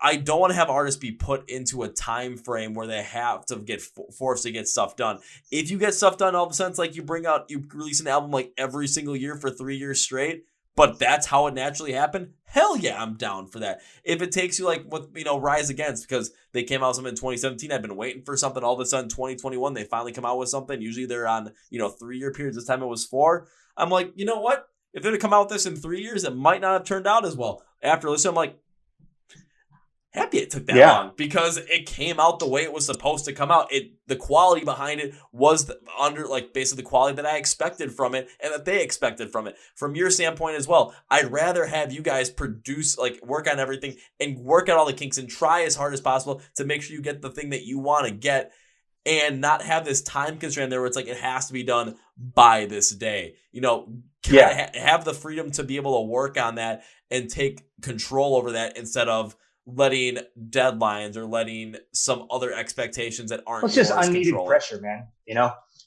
I don't want to have artists be put into a time frame where they have to get forced to get stuff done. If you get stuff done, all of a sudden, it's like you release an album like every single year for 3 years straight, but that's how it naturally happened. Hell yeah, I'm down for that. If it takes you like with, Rise Against, because they came out with something in 2017, I've been waiting for something. All of a sudden, 2021, they finally come out with something. Usually they're on, 3-year periods. This time it was 4. I'm like, you know what? If they'd have come out with this in 3 years, it might not have turned out as well. After listening, I'm like, happy it took that long, because it came out the way it was supposed to come out. The quality behind it was basically the quality that I expected from it and that they expected from it. From your standpoint as well, I'd rather have you guys produce, like, work on everything and work out all the kinks and try as hard as possible to make sure you get the thing that you want to get, and not have this time constraint there where it's like it has to be done by this day. Have the freedom to be able to work on that and take control over that, instead of letting deadlines or letting some other expectations that aren't. It's just unneeded pressure, man.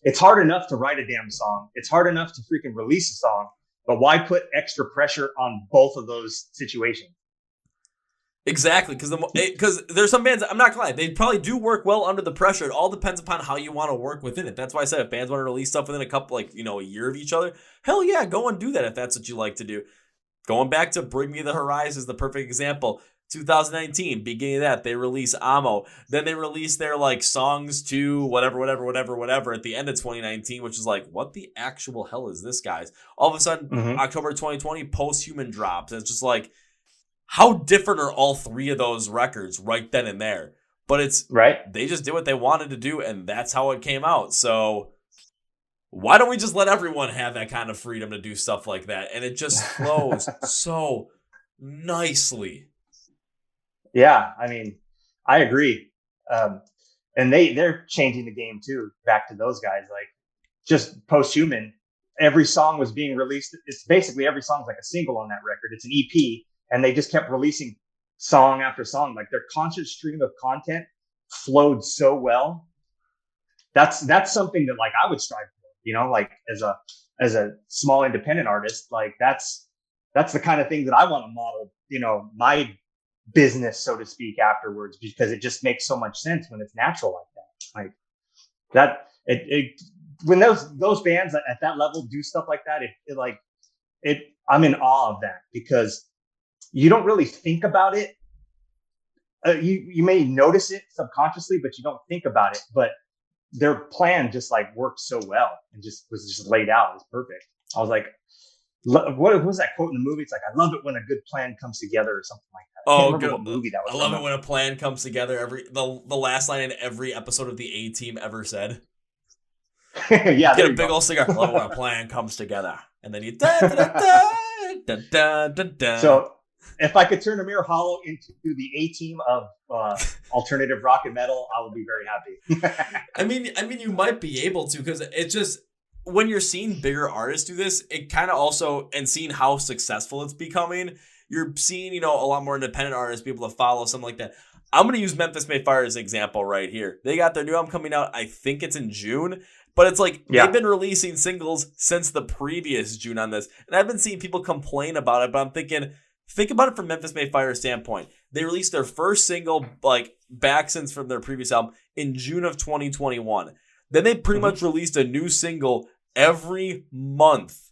It's hard enough to write a damn song. It's hard enough to freaking release a song, but why put extra pressure on both of those situations? Exactly, because there's some bands, I'm not gonna lie, they probably do work well under the pressure. It all depends upon how you want to work within it. That's why I said if bands want to release stuff within a couple, a year of each other, hell yeah, go and do that if that's what you like to do. Going back to Bring Me the Horizon is the perfect example. 2019, beginning of that, they release Amo. Then they release their songs to whatever at the end of 2019, which is like, what the actual hell is this, guys? All of a sudden, October 2020, Posthuman drops. And it's just like, how different are all 3 of those records right then and there? but it's right. they just did what they wanted to do, and that's how it came out. So why don't we just let everyone have that kind of freedom to do stuff like that? And it just flows so nicely. Yeah, I mean, I agree. And they're changing the game too. Back to those guys, like just Posthuman. Every song was being released. It's basically every song's like a single on that record. It's an EP, and they just kept releasing song after song. Like their constant stream of content flowed so well. That's something that like I would strive for. You know, like as a small independent artist, like that's the kind of thing that I want to model. You know, my business, so to speak, afterwards, because it just makes so much sense when it's natural like that. Like that, when those bands at that level do stuff like that, I'm in awe of that, because you don't really think about it. You may notice it subconsciously, but you don't think about it. But their plan just like worked so well and was just laid out. It was perfect. I was like, what was that quote in the movie? It's like, I love it when a good plan comes together, or something like that. I can't remember what movie that was. I love it when a plan comes together. The last line in every episode of the A-Team ever said. Yeah, get a big old cigar. I love it when a plan comes together, and then you So if I could turn Amir Hollow into the A-Team of alternative rock and metal, I would be very happy. I mean, you might be able to, because it just, when you're seeing bigger artists do this, it kind of also, and seeing how successful it's becoming, you're seeing, a lot more independent artists be able to follow something like that. I'm going to use Memphis May Fire as an example right here. They got their new album coming out, I think it's in June, but it's like, they've been releasing singles since the previous June on this, and I've been seeing people complain about it, but I'm thinking, think about it from Memphis May Fire's standpoint. They released their first single, like, back since from their previous album in June of 2021. Then they pretty much released a new single every month.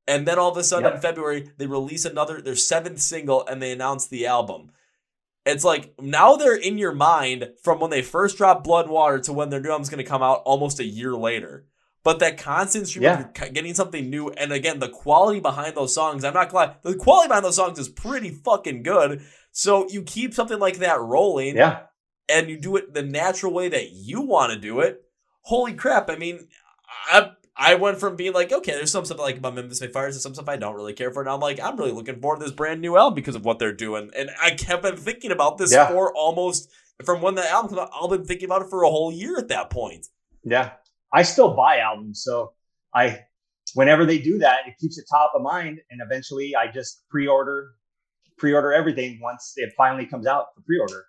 And then all of a sudden in February, they release their seventh single, and they announce the album. It's like, now they're in your mind from when they first dropped Blood and Water to when their new album's going to come out almost a year later. But that constant stream of getting something new, and again, the quality behind those songs, I'm not glad. The quality behind those songs is pretty fucking good. So you keep something like that rolling, and you do it the natural way that you want to do it. Holy crap. I mean, I went from being like, okay, there's some stuff I like about Memphis May Fire, and some stuff I don't really care for. Now I'm like, I'm really looking forward to this brand new album because of what they're doing. And I kept on thinking about this from when the album came out, I've been thinking about it for a whole year at that point. Yeah. I still buy albums. So whenever they do that, it keeps it top of mind. And eventually I just pre-order everything once it finally comes out for pre-order.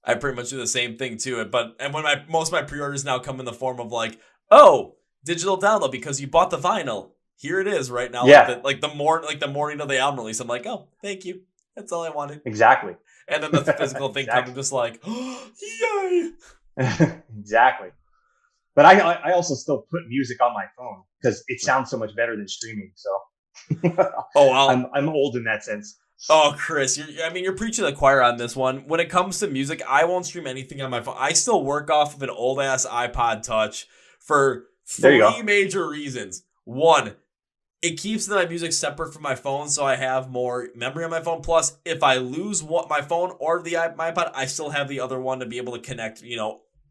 I pretty much do the same thing too. And when most of my pre-orders now come in the form of like, oh, digital download because you bought the vinyl. Here it is right now. Yeah. Like the morning of the album release. I'm like, oh, thank you. That's all I wanted. Exactly. And then the physical thing comes, I'm just like, oh, yay. Exactly. But I also still put music on my phone because it sounds so much better than streaming. So I'm old in that sense. Oh, Chris, you're preaching the choir on this one. When it comes to music, I won't stream anything on my phone. I still work off of an old ass iPod Touch for three major reasons. One, it keeps my music separate from my phone, so I have more memory on my phone. Plus, if I lose my phone or my iPod, I still have the other one to be able to connect,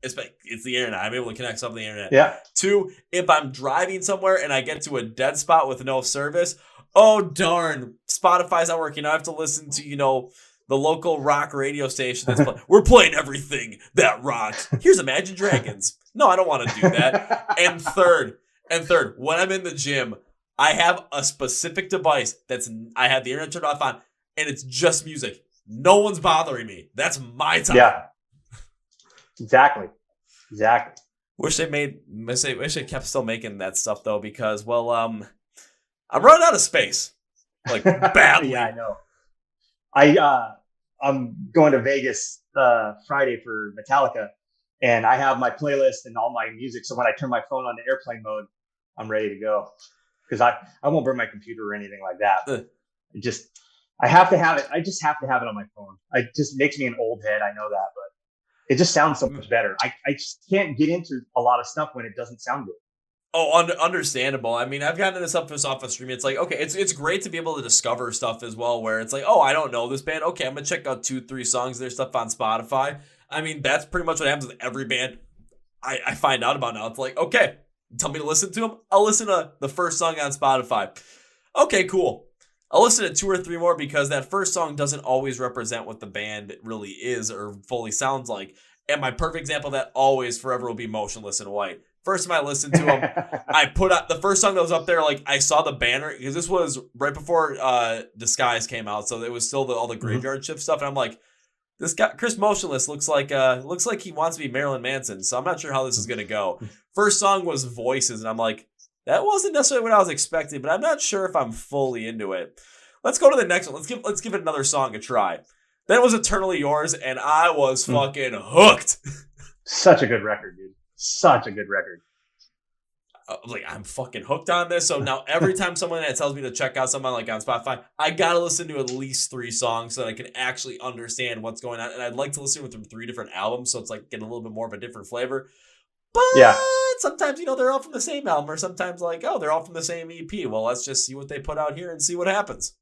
it's the internet. I'm able to connect something to the internet. Yeah. Two, if I'm driving somewhere and I get to a dead spot with no service, oh darn, Spotify's not working. I have to listen to, the local rock radio station that's we're playing everything that rocks. Here's Imagine Dragons. No, I don't want to do that. And third, when I'm in the gym, I have a specific device I have the internet turned off on, and it's just music. No one's bothering me. That's my time. Yeah. Exactly. Wish they kept still making that stuff though, because I'm running out of space, like badly. Yeah, I know. I'm going to Vegas Friday for Metallica, and I have my playlist and all my music. So when I turn my phone on to airplane mode, I'm ready to go because I won't burn my computer or anything like that. I have to have it. I just have to have it on my phone. It just makes me an old head. I know that, but it just sounds so much better. I just can't get into a lot of stuff when it doesn't sound good. Oh, understandable. I mean, I've gotten into stuff off of streaming. It's like, okay, it's great to be able to discover stuff as well, where it's like, oh, I don't know this band. Okay, I'm going to check out 2-3 songs of their stuff on Spotify. I mean, that's pretty much what happens with every band I find out about now. It's like, okay, tell me to listen to them. I'll listen to the first song on Spotify. Okay, cool. I'll listen to 2 or 3 more because that first song doesn't always represent what the band really is or fully sounds like. And my perfect example of that always forever will be Motionless in White. First time I listened to them, I put out the first song that was up there. Like I saw the banner because this was right before Disguise came out, so it was still all the Graveyard Shift stuff. And I'm like, this guy Chris Motionless looks like he wants to be Marilyn Manson. So I'm not sure how this is gonna go. First song was Voices, and I'm like, that wasn't necessarily what I was expecting, but I'm not sure if I'm fully into it. Let's go to the next one. Let's give it another song a try. Then it was Eternally Yours, and I was fucking hooked. Such a good record, dude. Such a good record. I'm fucking hooked on this. So now every time someone that tells me to check out something like on Spotify, I gotta listen to at least 3 songs so that I can actually understand what's going on. And I'd like to listen with them 3 different albums, so it's like getting a little bit more of a different flavor. But sometimes, they're all from the same album, or sometimes like, oh, they're all from the same EP. Well, let's just see what they put out here and see what happens.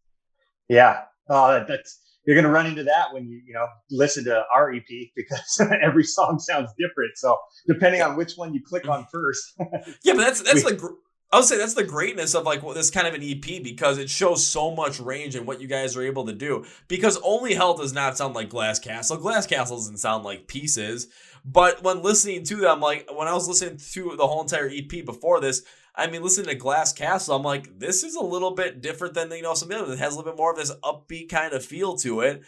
Yeah. You're going to run into that when you listen to our EP because every song sounds different. So depending on which one you click on first. Yeah, but I would say that's the greatness of like this kind of an EP because it shows so much range in what you guys are able to do. Because Only Hell does not sound like Glass Castle. Glass Castle doesn't sound like Pieces. But when listening to them, like when I was listening to the whole entire EP before this, I mean, listening to Glass Castle, I'm like, this is a little bit different than, some others. It has a little bit more of this upbeat kind of feel to it.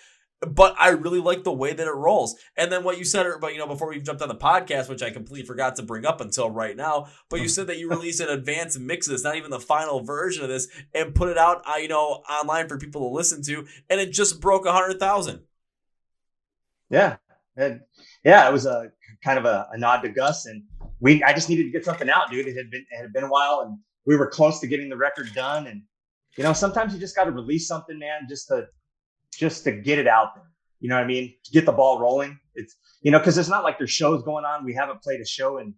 But I really like the way that it rolls. And then what you said, but before we jumped on the podcast, which I completely forgot to bring up until right now, but you said that you released an advanced mix of this, not even the final version of this, and put it out, online for people to listen to, and it just broke 100,000. Yeah. It was a kind of a nod to Gus, and I just needed to get something out, dude. It had been a while, and we were close to getting the record done. And sometimes you just got to release something, man, just to get it out there. You know what I mean? To get the ball rolling. It's because it's not like there's shows going on. We haven't played a show in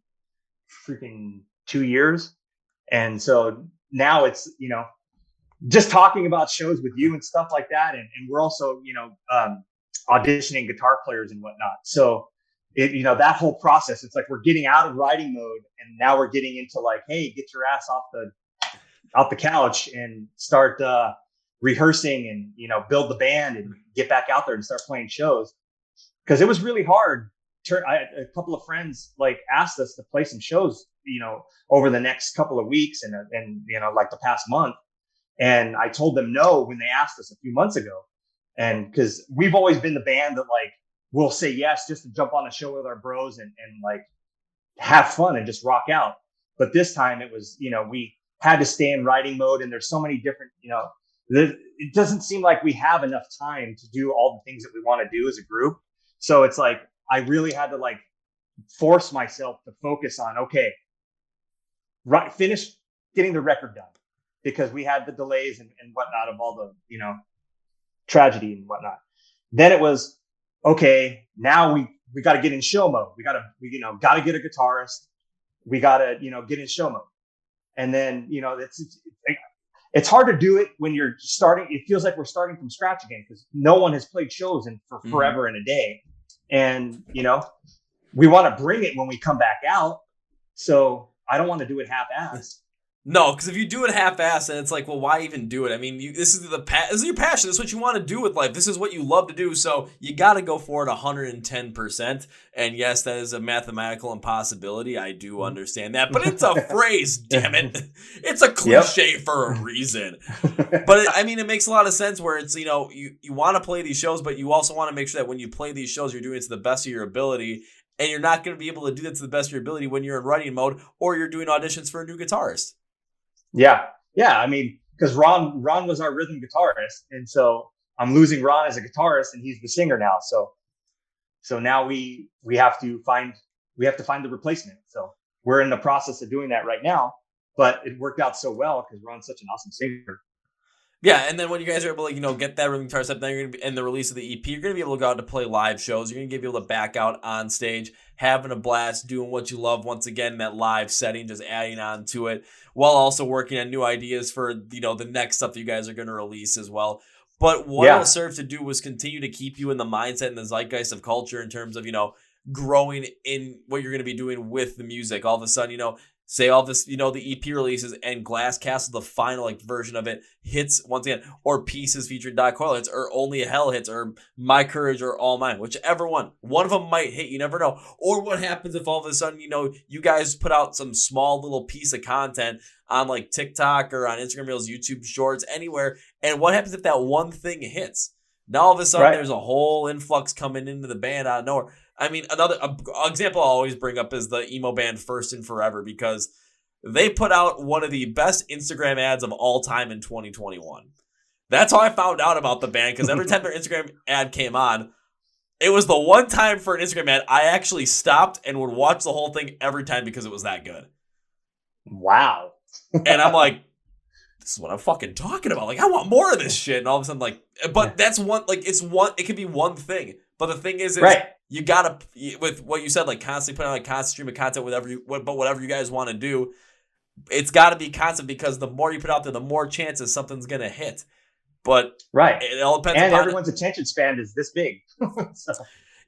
freaking 2 years, and so now it's just talking about shows with you and stuff like that, and we're also auditioning guitar players and whatnot. So that whole process, it's like we're getting out of writing mode and now we're getting into like, hey, get your ass off the couch and start rehearsing and build the band and get back out there and start playing shows. Because it was really hard. A couple of friends like asked us to play some shows over the next couple of weeks and like the past month, and I told them no when they asked us a few months ago. And because we've always been the band that like we'll say yes just to jump on a show with our bros and like have fun and just rock out. But this time it was, we had to stay in writing mode, and there's so many different, it doesn't seem like we have enough time to do all the things that we want to do as a group. So it's like, I really had to like force myself to focus on, okay, finish getting the record done, because we had the delays and whatnot of all the, tragedy and whatnot. Then it was, okay, now we got to get in show mode. We got to get a guitarist. We got to, get in show mode. And then, it's hard to do it when you're starting. It feels like we're starting from scratch again because no one has played shows for forever and a day. And, we want to bring it when we come back out. So I don't want to do it half-assed. No, because if you do it half-assed, then it's like, well, why even do it? I mean, this is your passion. This is what you want to do with life. This is what you love to do. So you got to go for it 110%. And yes, that is a mathematical impossibility. I do understand that. But it's a phrase, damn it. It's a cliche for a reason. But it makes a lot of sense where it's, you want to play these shows, but you also want to make sure that when you play these shows, you're doing it to the best of your ability. And you're not going to be able to do that to the best of your ability when you're in writing mode or you're doing auditions for a new guitarist. Yeah. Because Ron was our rhythm guitarist, and so I'm losing Ron as a guitarist, and he's the singer now. So now we have to find the replacement. So we're in the process of doing that right now, but it worked out so well because Ron's such an awesome singer. Yeah, and then when you guys are able to, get that rhythm guitar set, then you're going to be in the release of the EP, you're going to be able to go out to play live shows. You're going to be able to back out on stage, having a blast, doing what you love once again in that live setting, just adding on to it, while also working on new ideas for, the next stuff that you guys are going to release as well. But what it'll serve to do was continue to keep you in the mindset and the zeitgeist of culture in terms of, growing in what you're going to be doing with the music. All of a sudden, say all this, the EP releases and Glass Castle, the final version of it, hits once again, or Pieces featuring Coyle hits, or Only a Hell hits, or My Courage, or All Mine, whichever one. One of them might hit, you never know. Or what happens if all of a sudden, you guys put out some small little piece of content on like TikTok or on Instagram Reels, YouTube Shorts, anywhere, and what happens if that one thing hits? Now all of a sudden there's a whole influx coming into the band out of nowhere. I mean, another example I always bring up is the emo band First and Forever, because they put out one of the best Instagram ads of all time in 2021. That's how I found out about the band, because every time their Instagram ad came on, it was the one time for an Instagram ad I actually stopped and would watch the whole thing every time because it was that good. Wow. And I'm like, this is what I'm fucking talking about. Like, I want more of this shit. And all of a sudden, but that's one, it could be one thing. But the thing is you gotta, with what you said, constantly putting out a constant stream of content, whatever you guys want to do, it's got to be constant, because the more you put out there, the more chances something's gonna hit. But it all depends. And everyone's attention span is this big.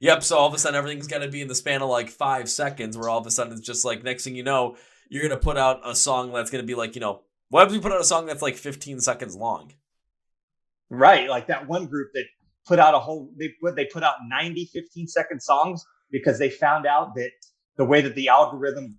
Yep. So all of a sudden, everything's got to be in the span of 5 seconds. Where all of a sudden it's just next thing you know, you're gonna put out a song that's gonna be what if we put out a song that's 15 seconds long? Right, like that one group that put out they put out 90 15-second songs because they found out that the way that the algorithm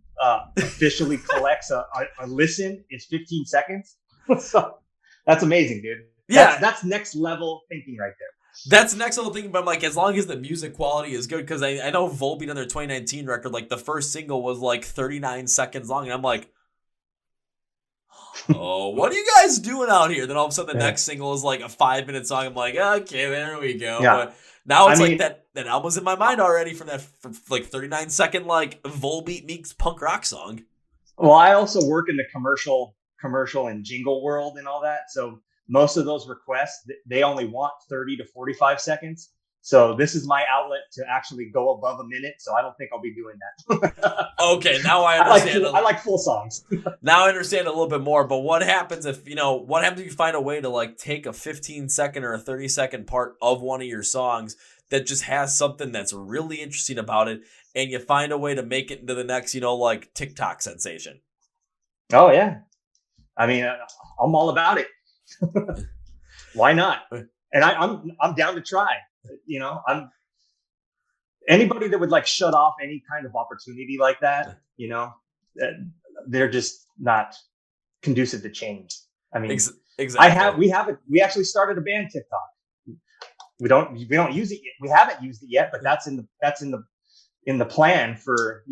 officially collects a listen is 15 seconds. So that's amazing, dude. That's next level thinking right there. That's next level thinking, but I'm as long as the music quality is good, because I know Volbeat on their 2019 record, the first single was 39 seconds long, and I'm like, oh, what are you guys doing out here? Then all of a sudden the next single is a 5-minute song. I'm like, okay, there we go. Yeah. But now it's that album's in my mind already from that 39 second Volbeat Meegs punk rock song. Well, I also work in the commercial and jingle world and all that. So most of those requests, they only want 30 to 45 seconds. So this is my outlet to actually go above a minute. So I don't think I'll be doing that. Okay, now I understand. I like full songs. Now I understand a little bit more. But what happens if you find a way to take a 15-second or a 30-second part of one of your songs that just has something that's really interesting about it, and you find a way to make it into the next, TikTok sensation? Oh yeah, I mean, I'm all about it. Why not? And I'm down to try. I'm anybody that would shut off any kind of opportunity like that, they're just not conducive to change. I mean, exactly. We actually started a band TikTok. We don't use it yet. We haven't used it yet, but that's in the plan for,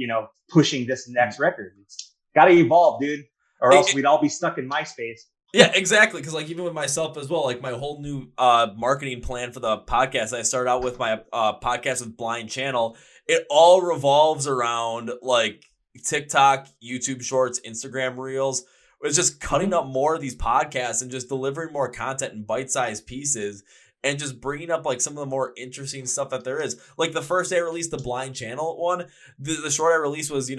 pushing this next record. It's got to evolve, dude, or else we'd all be stuck in MySpace. Yeah, exactly. Because even with myself as well, my whole new marketing plan for the podcast, I started out with my podcast with Blind Channel. It all revolves around TikTok, YouTube Shorts, Instagram Reels. It's just cutting up more of these podcasts and just delivering more content in bite-sized pieces, and just bringing up some of the more interesting stuff that there is. The first day I released the Blind Channel one, the short I released was,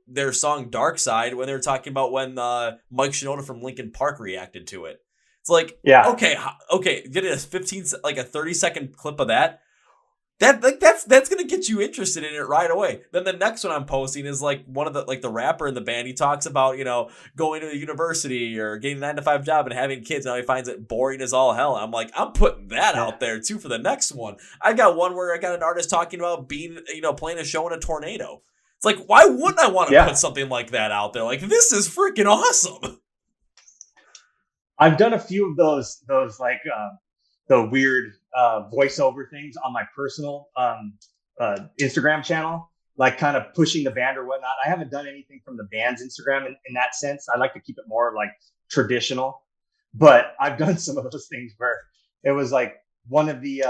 their song Dark Side, when they were talking about when Mike Shinoda from Linkin Park reacted to it. It's okay, get a 30-second clip of that. That's gonna get you interested in it right away. Then the next one I'm posting is one of the rapper in the band. He talks about going to the university or getting a 9-to-5 job and having kids. Now he finds it boring as all hell. I'm I'm putting that out there too for the next one. I got one where I got an artist talking about being playing a show in a tornado. It's why wouldn't I want to put something like that out there? This is freaking awesome. I've done a few of those the weird voiceover things on my personal Instagram channel, kind of pushing the band or whatnot. I haven't done anything from the band's Instagram in that sense. I like to keep it more traditional, but I've done some of those things where it was one of the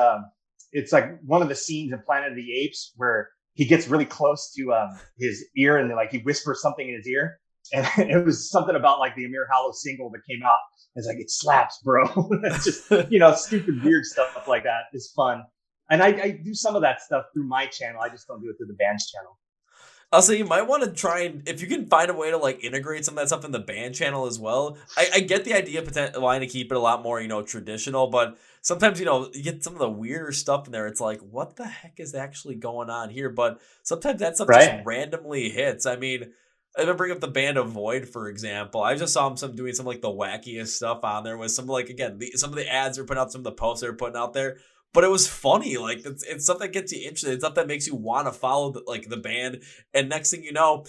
one of the scenes in Planet of the Apes where he gets really close to his ear and he whispers something in his ear. And it was something about the Amir Hallow single that came out. It's it slaps, bro. It's just, stupid, weird stuff like that. It's fun. And I do some of that stuff through my channel. I just don't do it through the band's channel. I'll say you might want to try and if you can find a way to like integrate some of that stuff in the band channel as well. I get the idea of wanting to keep it a lot more, traditional, but sometimes, you get some of the weirder stuff in there. It's like, what the heck is actually going on here? But sometimes that stuff just Right. randomly hits. I mean, I even bring up the band of Void, for example. I just saw them doing some like the wackiest stuff on there with some like, again, some of the ads they're putting out, some of the posts they're putting out there. But it was funny. Like it's stuff that gets you interested. It's stuff that makes you want to follow the band. And next thing you know,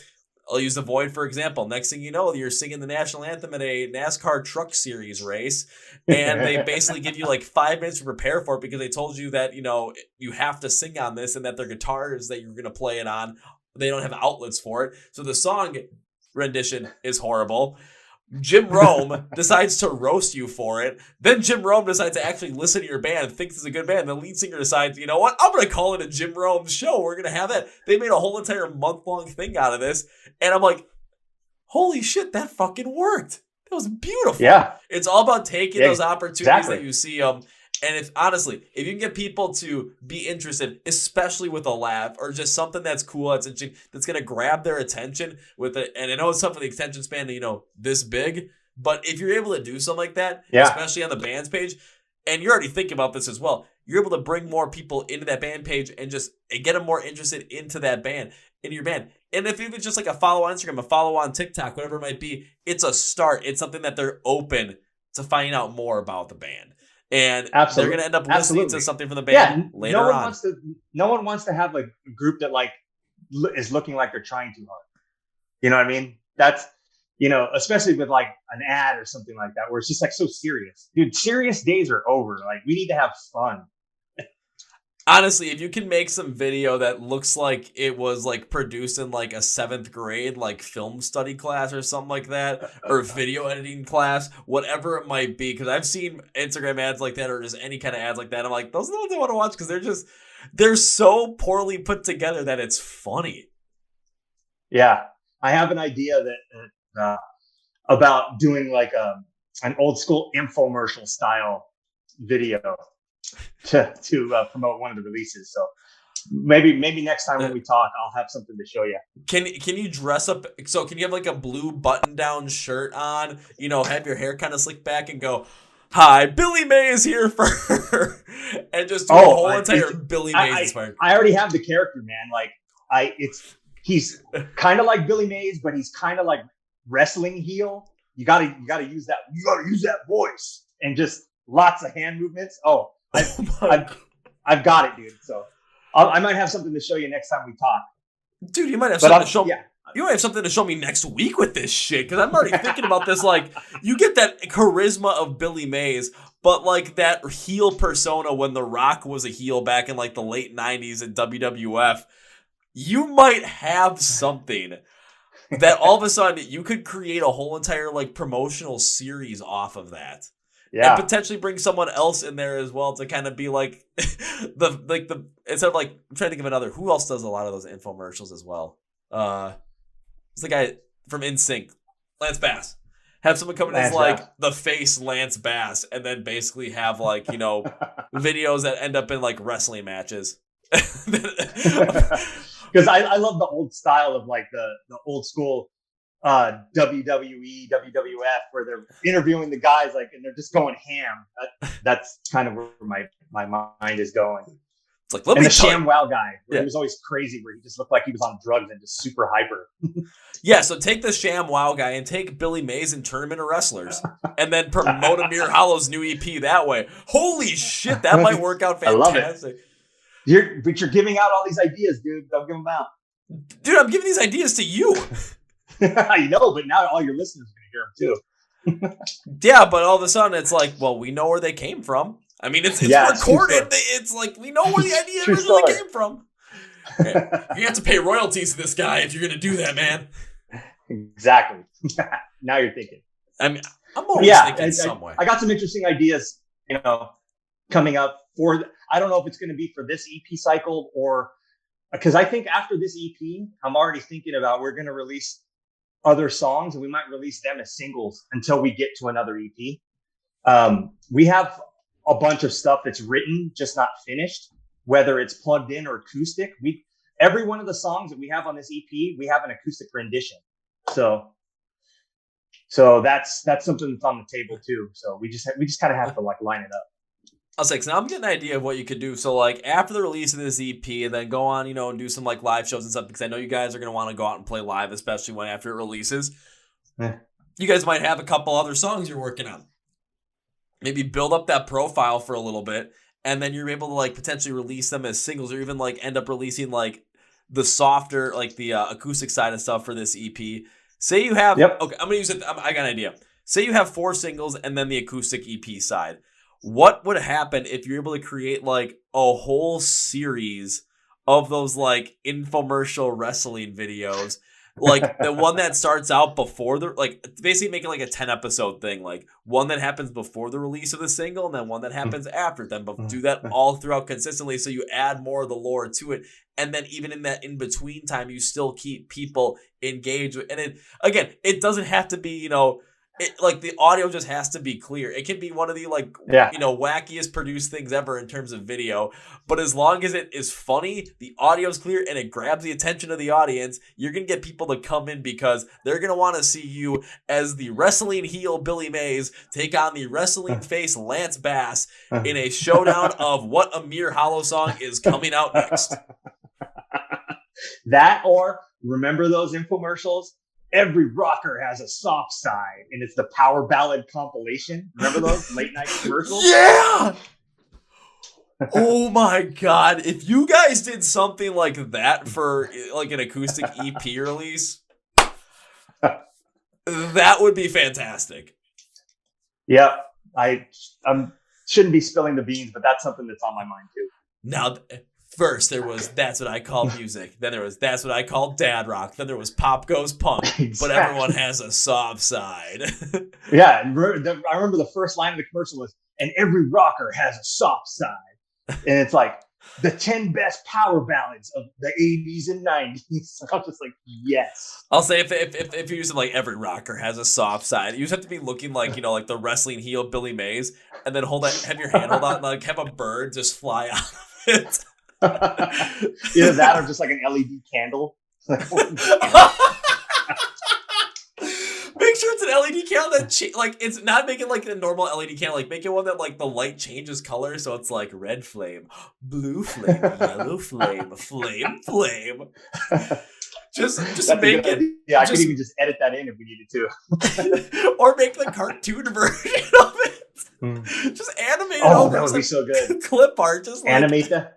I'll use the Void for example. Next thing you know, you're singing the national anthem at a NASCAR Truck Series race, and they basically give you like 5 minutes to prepare for it because they told you that you have to sing on this and that their guitars that you're gonna play it on, they don't have outlets for it. So the song rendition is horrible. Jim Rome decides to roast you for it. Then Jim Rome decides to actually listen to your band, thinks it's a good band. The lead singer decides, you know what? I'm going to call it a Jim Rome show. We're going to have that. They made a whole entire month-long thing out of this. And I'm like, holy shit, that fucking worked. That was beautiful. Yeah. It's all about taking those opportunities that you see. And if honestly, if you can get people to be interested, especially with a laugh or just something that's cool, that's interesting, that's gonna grab their attention with it. And I know it's tough for the attention span to, this big, but if you're able to do something like that, especially on the band's page, and you're already thinking about this as well, you're able to bring more people into that band page and just get them more interested into that band, into your band. And if it's just like a follow on Instagram, a follow on TikTok, whatever it might be, it's a start. It's something that they're open to finding out more about the band. And they're going to end up listening to something from the band later on. No one wants to have like a group that like is looking like they're trying too hard. You know what I mean? That's, especially with like an ad or something like that, where it's just like so serious. Dude, serious days are over. Like we need to have fun. Honestly, if you can make some video that looks like it was like produced in like a 7th grade like film study class or something like that, or video editing class, whatever it might be, because I've seen Instagram ads like that or just any kind of ads like that. I'm like, those are the ones I want to watch because they're so poorly put together that it's funny. Yeah, I have an idea that about doing like an old school infomercial style video to promote one of the releases. So maybe next time when we talk, I'll have something to show you. Can you dress up? So can you have like a blue button down shirt on, have your hair kind of slicked back and go, hi, Billy Mays here for and just do a whole entire Billy Mays inspired. I already have the character, man. Like he's kind of like Billy Mays, but he's kind of like wrestling heel. You gotta use that voice and just lots of hand movements. I've got it, dude. So I might have something to show you next time we talk. Dude, you might have something to show me. Yeah. You might have something to show me next week with this shit, because I'm already thinking about this. Like, you get that charisma of Billy Mays, but like that heel persona when The Rock was a heel back in like the late 90s in WWF, you might have something that all of a sudden you could create a whole entire like promotional series off of that. Yeah. And potentially bring someone else in there as well to kind of be like the instead of like, I'm trying to think of another. Who else does a lot of those infomercials as well? It's the guy from NSYNC, Lance Bass. Have someone come in as like the face Lance Bass, and then basically have like, videos that end up in like wrestling matches. Because I love the old style of like the old school WWE, WWF, where they're interviewing the guys like, and they're just going ham. That's kind of where my mind is going. It's like, the ShamWow guy, where he was always crazy, where he just looked like he was on drugs and just super hyper. Yeah, so take the ShamWow guy and take Billy Mays and turn him into wrestlers, and then promote Amir Hollow's new EP that way. Holy shit, that might work out fantastic. I love it. But you're giving out all these ideas, dude. Don't give them out. Dude, I'm giving these ideas to you. I know, but now all your listeners are going to hear them too. Yeah, but all of a sudden it's like, well, we know where they came from. I mean, it's recorded. It's like, we know where the idea originally came from. You have to pay royalties to this guy if you're going to do that, man. Exactly. Now you're thinking. I mean, I'm always thinking some way. I got some interesting ideas, coming up for. I don't know if it's going to be for this EP cycle or because I think after this EP, I'm already thinking about we're going to release other songs and we might release them as singles until we get to another EP. We have a bunch of stuff that's written, just not finished, whether it's plugged in or acoustic. every one of the songs that we have on this EP, we have an acoustic rendition. So that's something that's on the table too. So we just kind of have to like line it up. I'll say, 'cause now I'm getting an idea of what you could do. So, like, after the release of this EP, and then go on, and do some, like, live shows and stuff, because I know you guys are going to want to go out and play live, especially when after it releases. You guys might have a couple other songs you're working on. Maybe build up that profile for a little bit, and then you're able to, like, potentially release them as singles, or even, like, end up releasing, like, the softer, like, the acoustic side of stuff for this EP. Say you have... Yep. Okay, I'm going to use it. I got an idea. Say you have 4 singles and then the acoustic EP side. What would happen if you're able to create like a whole series of those like infomercial wrestling videos? Like the one that starts out before like basically make it like a 10 episode thing, like one that happens before the release of the single and then one that happens after them, but do that all throughout consistently. So you add more of the lore to it. And then even in that in between time, you still keep people engaged with, and it doesn't have to be, like the audio just has to be clear. It can be one of the wackiest produced things ever in terms of video. But as long as it is funny, the audio's clear, and it grabs the attention of the audience, you're going to get people to come in because they're going to want to see you as the wrestling heel Billy Mays take on the wrestling face Lance Bass in a showdown of what Amir Hollow song is coming out next. That, or remember those infomercials? Every rocker has a soft side, and it's the power ballad compilation. Remember those late night commercials? Yeah! Oh my God. If you guys did something like that for like an acoustic EP release, that would be fantastic. Yep. I shouldn't be spilling the beans, but that's something that's on my mind too. Now, first there was That's What I Call Music. Then there was That's What I Call Dad Rock. Then there was Pop Goes Punk. Exactly. But everyone has a soft side. Yeah. I remember the first line of the commercial was, and every rocker has a soft side. And it's like the 10 best power ballads of the 80s and 90s. I'm just like, yes. I'll say if you're using like every rocker has a soft side, you just have to be looking like, like the wrestling heel Billy Mays, and then have your hand hold out and like have a bird just fly out of it. Either that or just like an LED candle. Make sure it's an LED candle that like it's not making like a normal LED candle. Like make it one that like the light changes color, so it's like red flame, blue flame, yellow flame, flame. Just make it. Yeah, I could even just edit that in if we needed to, or make the cartoon version of it. Just animate it. Oh, that would be so good. Clip art, just like, animate that.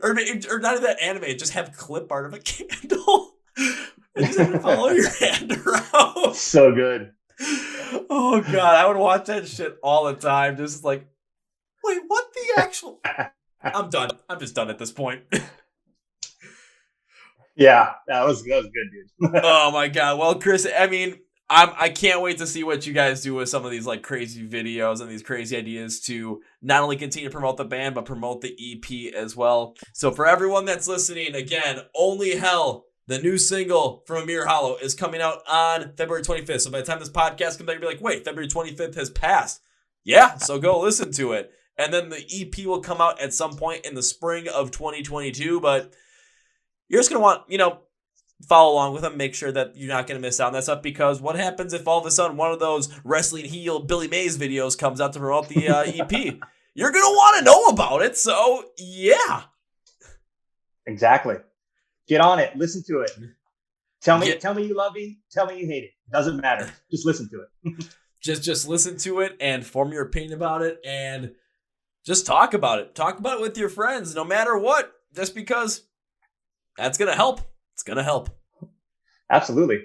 Or not even that animate, just have clip art of a candle. And just have to follow your hand around. So good. Oh God, I would watch that shit all the time. Just like, wait, what the actual? I'm done. I'm just done at this point. Yeah, that was good, dude. Oh my God. Well, Chris, I mean, I can't wait to see what you guys do with some of these like crazy videos and these crazy ideas to not only continue to promote the band, but promote the EP as well. So for everyone that's listening, again, Only Hell, the new single from Amir Hollow, is coming out on February 25th. So by the time this podcast comes out, you'll be like, wait, February 25th has passed. Yeah, so go listen to it. And then the EP will come out at some point in the spring of 2022. But you're just going to want, follow along with them, make sure that you're not going to miss out on that stuff, because what happens if all of a sudden one of those wrestling heel Billy Mays videos comes out to promote the EP? You're going to want to know about it, so yeah. Exactly. Get on it. Listen to it. Tell me you love me. Tell me you hate it. Doesn't matter. Just listen to it. just listen to it and form your opinion about it, and just talk about it. Talk about it with your friends, no matter what, just because that's going to help. It's going to help. Absolutely.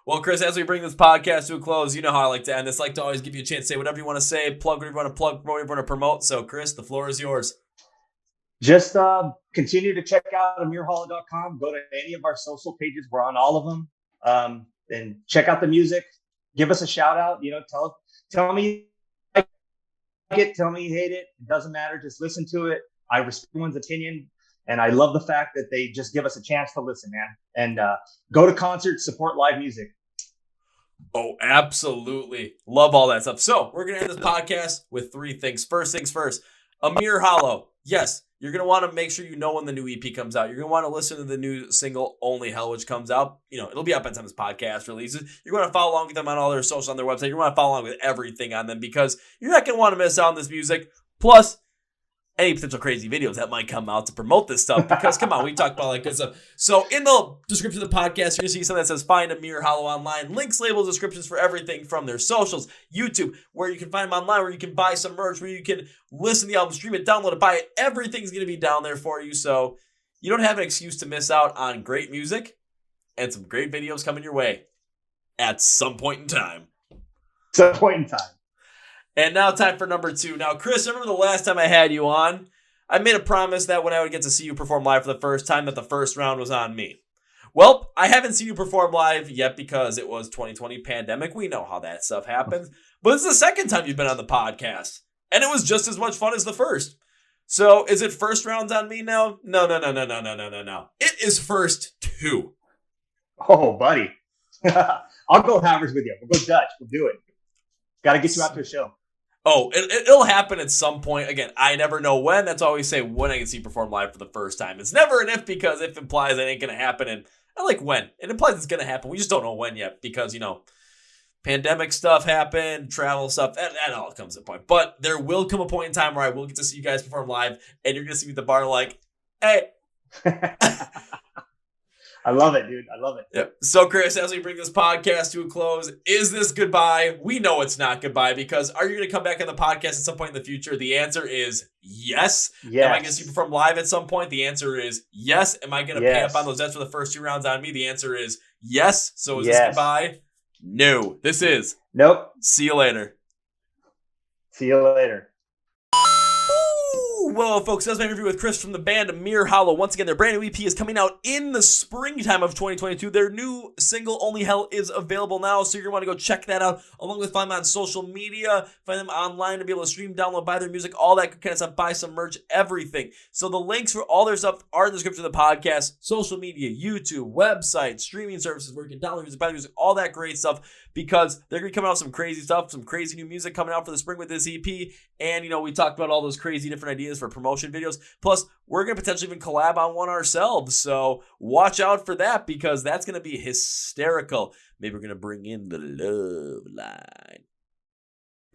Well, Chris, as we bring this podcast to a close, you know how I like to end this. I like to always give you a chance to say whatever you want to say, plug whatever you want to plug, promote whatever you want to promote. So, Chris, the floor is yours. Just continue to check out AmirHollow.com. Go to any of our social pages. We're on all of them. And check out the music. Give us a shout out. Tell me you like it. Tell me you hate it. It doesn't matter. Just listen to it. I respect everyone's opinion. And I love the fact that they just give us a chance to listen, man. And go to concerts, support live music. Oh, absolutely. Love all that stuff. So we're going to end this podcast with 3 things. First things first, Amir Hollow. Yes, You're going to want to make sure you know when the new EP comes out. You're going to want to listen to the new single, Only Hell, which comes out. It'll be up by the time this podcast releases. You're going to follow along with them on all their socials on their website. You're going to follow along with everything on them because you're not going to want to miss out on this music. Plus, any potential crazy videos that might come out to promote this stuff because, come on, we talk about good stuff. So in the description of the podcast, you're going to see something that says Find Amir Hollow online. Links, labels, descriptions for everything from their socials, YouTube, where you can find them online, where you can buy some merch, where you can listen to the album, stream it, download it, buy it. Everything's going to be down there for you. So you don't have an excuse to miss out on great music and some great videos coming your way at some point in time. And now time for number 2. Now, Chris, remember the last time I had you on? I made a promise that when I would get to see you perform live for the first time, that the first round was on me. Well, I haven't seen you perform live yet because it was 2020 pandemic. We know how that stuff happens. But it's the second time you've been on the podcast. And it was just as much fun as the first. So is it first rounds on me now? No. It is first 2. Oh, buddy. I'll go Hammers with you. We'll go Dutch. We'll do it. Got to get you out to a show. Oh, it'll happen at some point. Again, I never know when. That's always say when I can see you perform live for the first time. It's never an if because if implies it ain't going to happen. And I like when. It implies it's going to happen. We just don't know when yet because, pandemic stuff happened, travel stuff, that all comes at a point. But there will come a point in time where I will get to see you guys perform live and you're going to see me at the bar like, hey. I love it, dude. I love it. Yep. So, Chris, as we bring this podcast to a close, is this goodbye? We know it's not goodbye because are you going to come back on the podcast at some point in the future? The answer is yes. Am I going to see you perform live at some point? The answer is yes. Am I going to pay up on those debts for the first 2 rounds on me? The answer is yes. So, is this goodbye? No. This is. Nope. See you later. See you later. Well, folks, that's my interview with Chris from the band Amir Hollow. Once again, their brand new EP is coming out in the springtime of 2022. Their new single, Only Hell, is available now, so you're going to want to go check that out, along with find them on social media, find them online to be able to stream, download, buy their music, all that kind of stuff, buy some merch, everything. So the links for all their stuff are in the description of the podcast, social media, YouTube, website, streaming services where you can download music, buy music, all that great stuff, because they're going to be coming out with some crazy stuff, some crazy new music coming out for the spring with this EP. And, we talked about all those crazy different ideas for promotion videos. Plus, we're going to potentially even collab on one ourselves. So watch out for that because that's going to be hysterical. Maybe we're going to bring in the love line.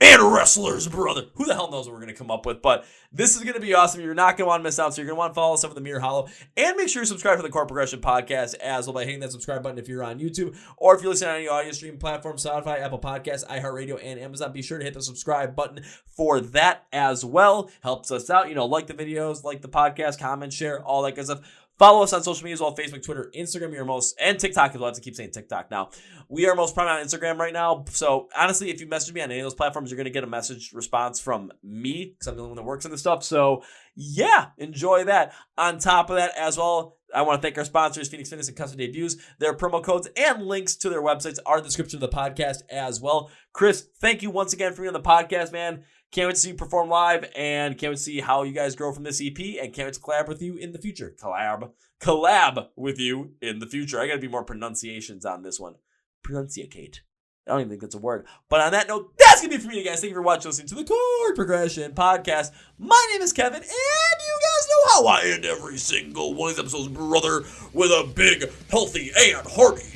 And wrestlers, brother. Who the hell knows what we're going to come up with? But this is going to be awesome. You're not going to want to miss out. So you're going to want to follow us up with Amir Hollow. And make sure you subscribe to the Chord Progression Podcast as well by hitting that subscribe button if you're on YouTube. Or if you're listening on any audio streaming platform, Spotify, Apple Podcasts, iHeart Radio, and Amazon. Be sure to hit the subscribe button for that as well. Helps us out. Like the videos, like the podcast, comment, share, all that good stuff. Follow us on social media as well, Facebook, Twitter, Instagram, and TikTok as well. I have to keep saying TikTok now. We are most prominent on Instagram right now. So honestly, if you message me on any of those platforms, you're going to get a message response from me because I'm the only one that works on this stuff. So yeah, enjoy that. On top of that as well, I want to thank our sponsors, Phoenix Fitness and Custom Debuts. Their promo codes and links to their websites are in the description of the podcast as well. Chris, thank you once again for being on the podcast, man. Can't wait to see you perform live and can't wait to see how you guys grow from this EP and can't wait to collab with you in the future. Collab with you in the future. I got to be more pronunciations on this one. Pronunciate. I don't even think that's a word. But on that note, that's going to be it for me, guys. Thank you for watching, listening to the Chord Progression Podcast. My name is Kevin, and you guys know how I end every single one of these episodes, brother, with a big, healthy, and hearty